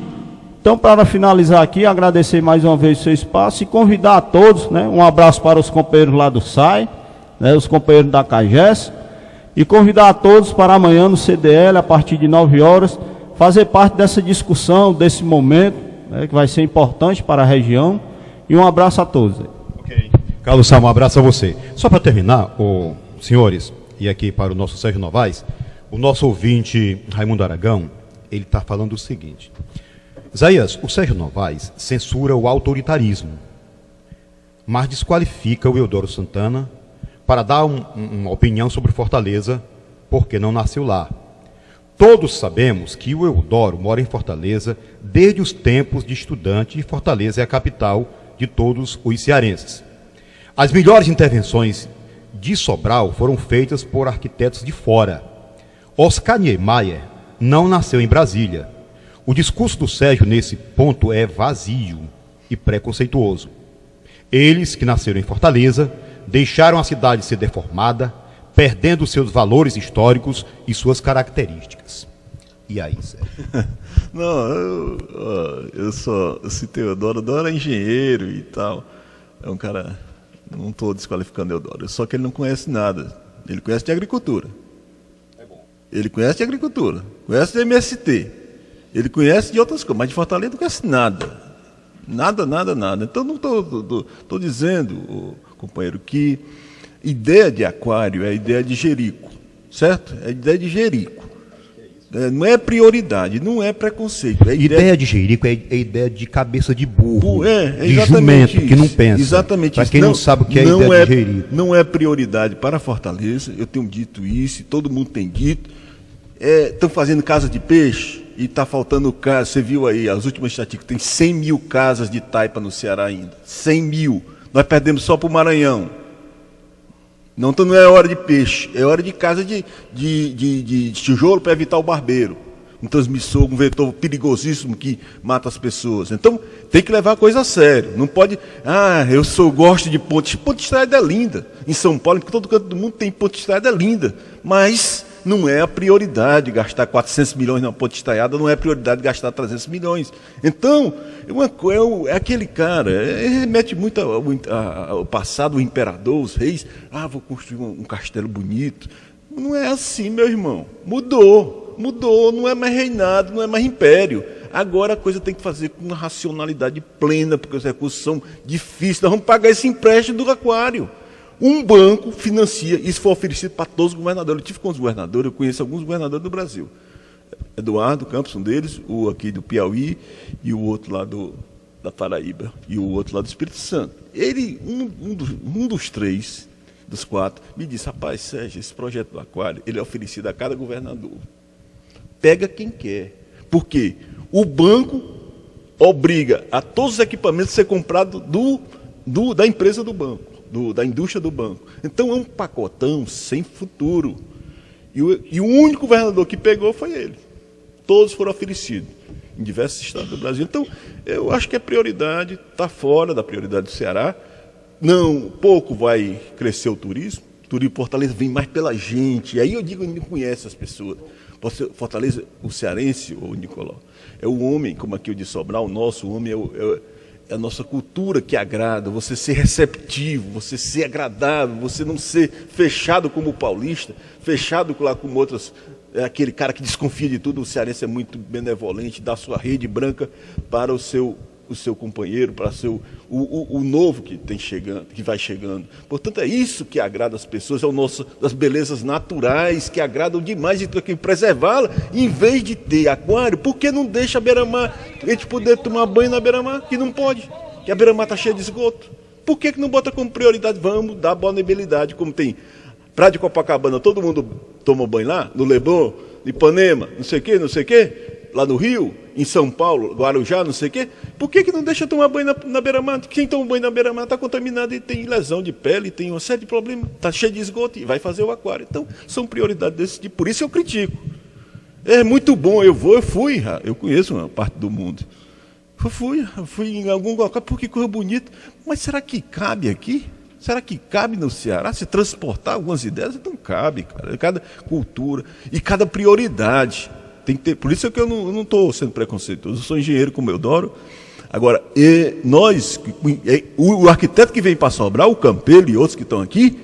Speaker 8: Então, para finalizar aqui, agradecer mais uma vez o seu espaço e convidar a todos, né, um abraço para os companheiros lá do SAI, né, os companheiros da CAGES, e convidar a todos para amanhã no CDL, a partir de 9 horas, fazer parte dessa discussão, desse momento, né, que vai ser importante para a região. E um abraço a todos.
Speaker 2: Okay. Carlos Sá, um abraço a você. Só para terminar, senhores, e aqui para o nosso Sérgio Novaes, o nosso ouvinte Raimundo Aragão, ele está falando o seguinte: Isaías, o Sérgio Novaes censura o autoritarismo, mas desqualifica o Eudoro Santana para dar uma opinião sobre Fortaleza, porque não nasceu lá. Todos sabemos que o Eudoro mora em Fortaleza desde os tempos de estudante, e Fortaleza é a capital de todos os cearenses. As melhores intervenções de Sobral foram feitas por arquitetos de fora. Oscar Niemeyer não nasceu em Brasília. O discurso do Sérgio nesse ponto é vazio e preconceituoso. Eles que nasceram em Fortaleza deixaram a cidade ser deformada, perdendo seus valores históricos e suas características. E aí, Sérgio?
Speaker 3: Não, eu só citei o Eudoro. O Eudoro é engenheiro e tal. É um cara, não estou desqualificando o Eudoro, só que ele não conhece nada. Ele conhece de agricultura. É bom. Ele conhece de agricultura, conhece de MST. Ele conhece de outras coisas, mas de Fortaleza não conhece nada. Nada. Então, não estou dizendo, companheiro, que ideia de aquário é a ideia de Jerico, certo? É a ideia de Jerico. Não é prioridade, não é preconceito. É
Speaker 2: ideia de jerico é ideia de cabeça de burro, de
Speaker 3: exatamente
Speaker 2: jumento, que não pensa.
Speaker 3: Exatamente.
Speaker 2: Para quem não sabe o que é ideia de jerico.
Speaker 3: Não é prioridade para Fortaleza, eu tenho dito isso, e todo mundo tem dito. Estão fazendo casa de peixe e está faltando casa. Você viu aí, as últimas estatísticas, tem 100 mil casas de taipa no Ceará ainda. 100 mil. Nós perdemos só para o Maranhão. Não é hora de peixe, é hora de casa de tijolo para evitar o barbeiro. Um transmissor, um vetor perigosíssimo que mata as pessoas. Então, tem que levar a coisa a sério. Não pode, gosto de ponte. Ponte Estaiada é linda. Em São Paulo, em todo canto do mundo tem ponte Estaiada, é linda. Mas não é a prioridade gastar 400 milhões na ponte estaiada, não é a prioridade gastar 300 milhões. Então, é aquele cara, remete muito ao passado, o imperador, os reis. Vou construir um castelo bonito. Não é assim, meu irmão. Mudou, não é mais reinado, não é mais império. Agora a coisa tem que fazer com uma racionalidade plena, porque os recursos são difíceis. Nós vamos pagar esse empréstimo do aquário. Um banco financia, isso foi oferecido para todos os governadores. Eu tive com os governadores, eu conheço alguns governadores do Brasil. Eduardo Campos, um deles, o aqui do Piauí e o outro lá da Paraíba e o outro lá do Espírito Santo. Ele, um dos três, dos quatro, me disse: rapaz, Sérgio, esse projeto do aquário, ele é oferecido a cada governador. Pega quem quer. Por quê? O banco obriga a todos os equipamentos a ser comprados da empresa do banco. Da indústria do banco. Então é um pacotão sem futuro. E o único governador que pegou foi ele. Todos foram oferecidos em diversos estados do Brasil. Então, eu acho que a prioridade está fora da prioridade do Ceará. Pouco vai crescer o turismo. O turismo Fortaleza vem mais pela gente. E aí eu digo, ele conhece as pessoas. Fortaleza, o cearense, o Nicolau, é o homem, como aqui eu disse, Sobral, o nosso homem é a nossa cultura que agrada, você ser receptivo, você ser agradável, você não ser fechado como o paulista, fechado lá como outras, aquele cara que desconfia de tudo. O cearense é muito benevolente, dá sua rede branca para o seu companheiro, para o novo que vai chegando. Portanto, é isso que agrada as pessoas, das belezas naturais que agradam demais, e tem que preservá-la. Em vez de ter aquário, por que não deixa a beira-mar, a gente poder tomar banho na beira-mar? Que não pode, que a beira-mar está cheia de esgoto. Por que não bota como prioridade? Vamos dar vulnerabilidade, como tem Praia de Copacabana, todo mundo toma banho lá, no Leblon, Ipanema, não sei o quê, lá no Rio, em São Paulo, Guarujá, não sei o quê. Por que não deixa tomar banho na beira-mar? Quem toma banho na beira-mar está contaminado e tem lesão de pele, tem uma série de problemas, está cheio de esgoto e vai fazer o aquário. Então, são prioridades desse tipo. Por isso eu critico. É muito bom, eu fui, eu conheço uma parte do mundo. Eu fui em algum lugar, porque coisa bonita. Mas será que cabe aqui? Será que cabe no Ceará se transportar algumas ideias? Não cabe, cara. Cada cultura e cada prioridade. Tem que ter, por isso é que eu não estou sendo preconceituoso, eu sou engenheiro como Eudoro. Agora, o arquiteto que vem para Sobral, o Campelo e outros que estão aqui,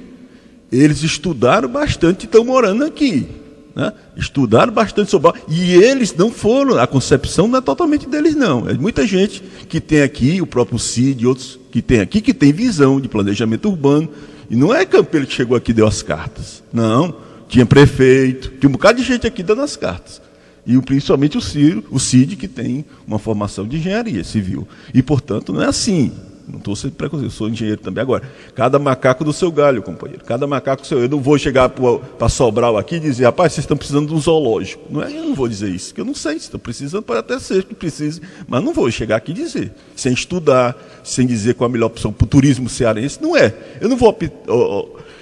Speaker 3: eles estudaram bastante e estão morando aqui. Né? Estudaram bastante Sobral. E eles não foram, a concepção não é totalmente deles, não. É muita gente que tem aqui, o próprio Cid e outros que tem aqui, que tem visão de planejamento urbano. E não é Campelo que chegou aqui e deu as cartas. Não, tinha prefeito, tinha um bocado de gente aqui dando as cartas. E principalmente o Cid, que tem uma formação de engenharia civil. E, portanto, não é assim. Não estou sendo preconceituoso, eu sou engenheiro também. Agora, cada macaco do seu galho, companheiro. Cada macaco do seu. Eu não vou chegar para Sobral aqui e dizer: rapaz, vocês estão precisando de um zoológico. Não é? Eu não vou dizer isso, porque eu não sei se estão precisando, pode até ser que precise, mas não vou chegar aqui e dizer. Sem estudar, sem dizer qual a melhor opção para o turismo cearense. Não é. Eu não vou.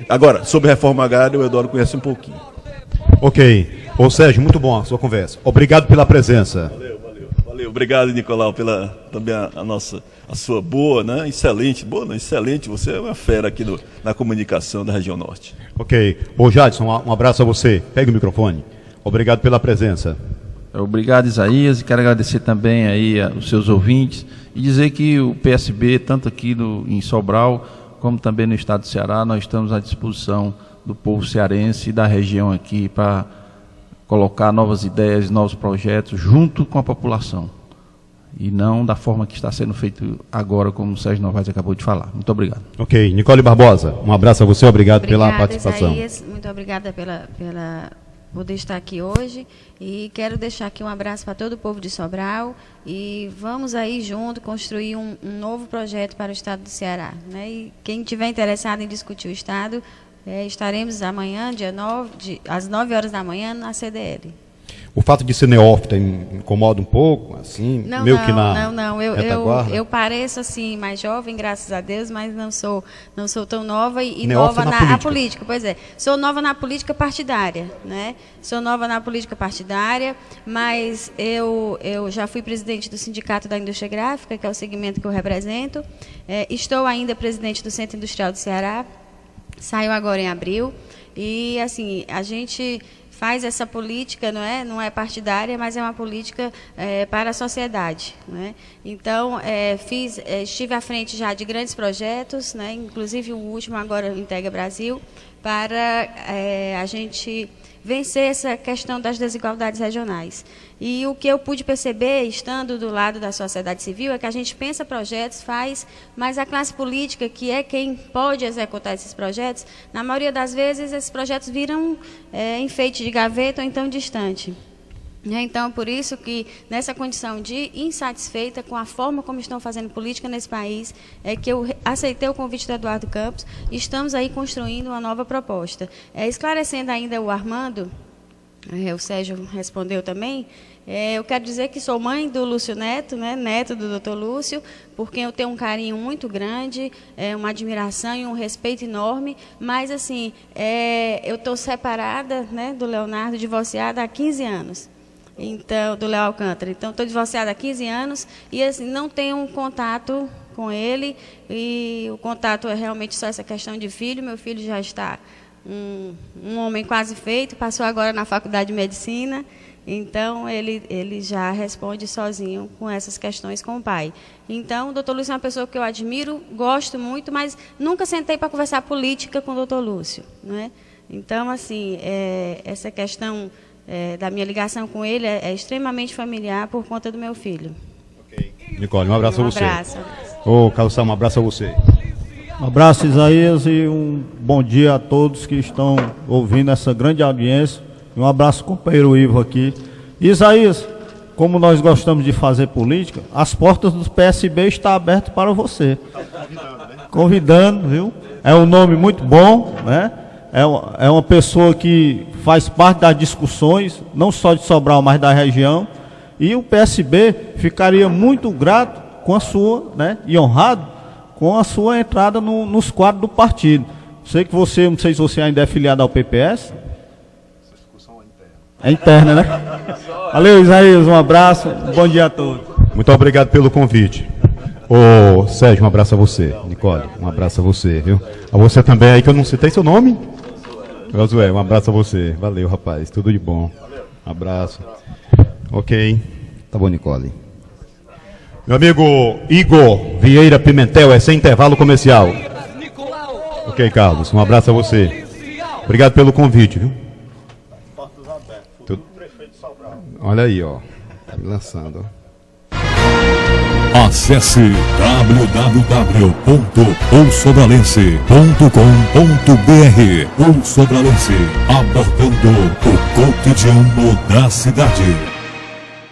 Speaker 3: Agora, sobre reforma agrária, o Eduardo conhece um pouquinho.
Speaker 2: Ok. Ô Sérgio, muito bom a sua conversa. Obrigado pela presença.
Speaker 3: Valeu. Obrigado, Nicolau, também a sua boa, né? Excelente, você é uma fera aqui na comunicação da região norte.
Speaker 2: Ok. Ô Jadson, um abraço a você. Pegue o microfone. Obrigado pela presença.
Speaker 5: Obrigado, Isaías, e quero agradecer também aí aos seus ouvintes e dizer que o PSB, tanto aqui em Sobral, como também no estado do Ceará, nós estamos à disposição do povo cearense e da região aqui para colocar novas ideias, novos projetos junto com a população e não da forma que está sendo feito agora, como o Sérgio Novaes acabou de falar. Muito obrigado.
Speaker 2: Ok. Nicole Barbosa, um abraço a você, obrigado pela participação.
Speaker 4: Isaías, muito obrigada pela poder estar aqui hoje e quero deixar aqui um abraço para todo o povo de Sobral e vamos aí junto construir um novo projeto para o estado do Ceará, né? E quem tiver interessado em discutir o estado, estaremos amanhã, dia 9, às 9 horas da manhã, na CDL.
Speaker 2: O fato de ser neófita incomoda um pouco, assim,
Speaker 4: Não,
Speaker 2: meio que na
Speaker 4: não. Eu pareço assim mais jovem, graças a Deus, mas não sou tão nova e nova na política. Pois é, sou nova na política partidária, né? Sou nova na política partidária, mas eu já fui presidente do Sindicato da Indústria Gráfica, que é o segmento que eu represento. Estou ainda presidente do Centro Industrial do Ceará. Saiu agora em abril e assim a gente faz essa política, não é partidária, mas é uma política para a sociedade, né? Então, estive à frente já de grandes projetos, né? Inclusive o último agora, o Integra Brasil, para a gente vencer essa questão das desigualdades regionais. E o que eu pude perceber, estando do lado da sociedade civil, é que a gente pensa projetos, faz, mas a classe política, que é quem pode executar esses projetos, na maioria das vezes esses projetos viram enfeite de gaveta ou então distante. Então, por isso que, nessa condição de insatisfeita com a forma como estão fazendo política nesse país, é que eu aceitei o convite do Eduardo Campos e estamos aí construindo uma nova proposta. Esclarecendo ainda o Armando, o Sérgio respondeu também, eu quero dizer que sou mãe do Lúcio Neto, né, neto do Dr. Lúcio, por quem eu tenho um carinho muito grande, uma admiração e um respeito enorme, mas, assim, eu estou separada, né, do Leonardo, divorciada há 15 anos. Então, do Léo Alcântara. Então, estou divorciada há 15 anos e assim, não tenho um contato com ele. E o contato é realmente só essa questão de filho. Meu filho já está um homem quase feito, passou agora na faculdade de medicina. Então, ele já responde sozinho com essas questões com o pai. Então, o doutor Lúcio é uma pessoa que eu admiro, gosto muito, mas nunca sentei para conversar política com o doutor Lúcio, né? Então, assim, essa questão da minha ligação com ele é extremamente familiar por conta do meu filho.
Speaker 2: Okay. Nicole, um abraço a você.
Speaker 4: Um abraço.
Speaker 2: Ô, Calção, um abraço a você.
Speaker 8: Um abraço, Isaías, e um bom dia a todos que estão ouvindo essa grande audiência. Um abraço, companheiro Ivo aqui. Isaías, como nós gostamos de fazer política, as portas do PSB estão abertas para você. Convidando, viu? É um nome muito bom, né? É uma pessoa que faz parte das discussões, não só de Sobral, mas da região. E o PSB ficaria muito grato com a sua, né, e honrado com a sua entrada nos quadros do partido. Sei que você, não sei se você ainda é filiado ao PPS. Essa discussão é interna, né? Valeu, Isaías, um abraço, bom dia a todos.
Speaker 2: Muito obrigado pelo convite. Ô, Sérgio, um abraço a você. Nicole, um abraço a você, viu? A você também aí, que eu não citei seu nome. Josué, um abraço a você. Valeu, rapaz. Tudo de bom. Um abraço. Ok. Tá bom, Nicole. Meu amigo Igor Vieira Pimentel, sem intervalo comercial. Ok, Carlos. Um abraço a você. Obrigado pelo convite, viu? Olha aí, ó. Tá me lançando, ó.
Speaker 1: Acesse www.ousobralense.com.br. O Sobralense, abordando o cotidiano da cidade.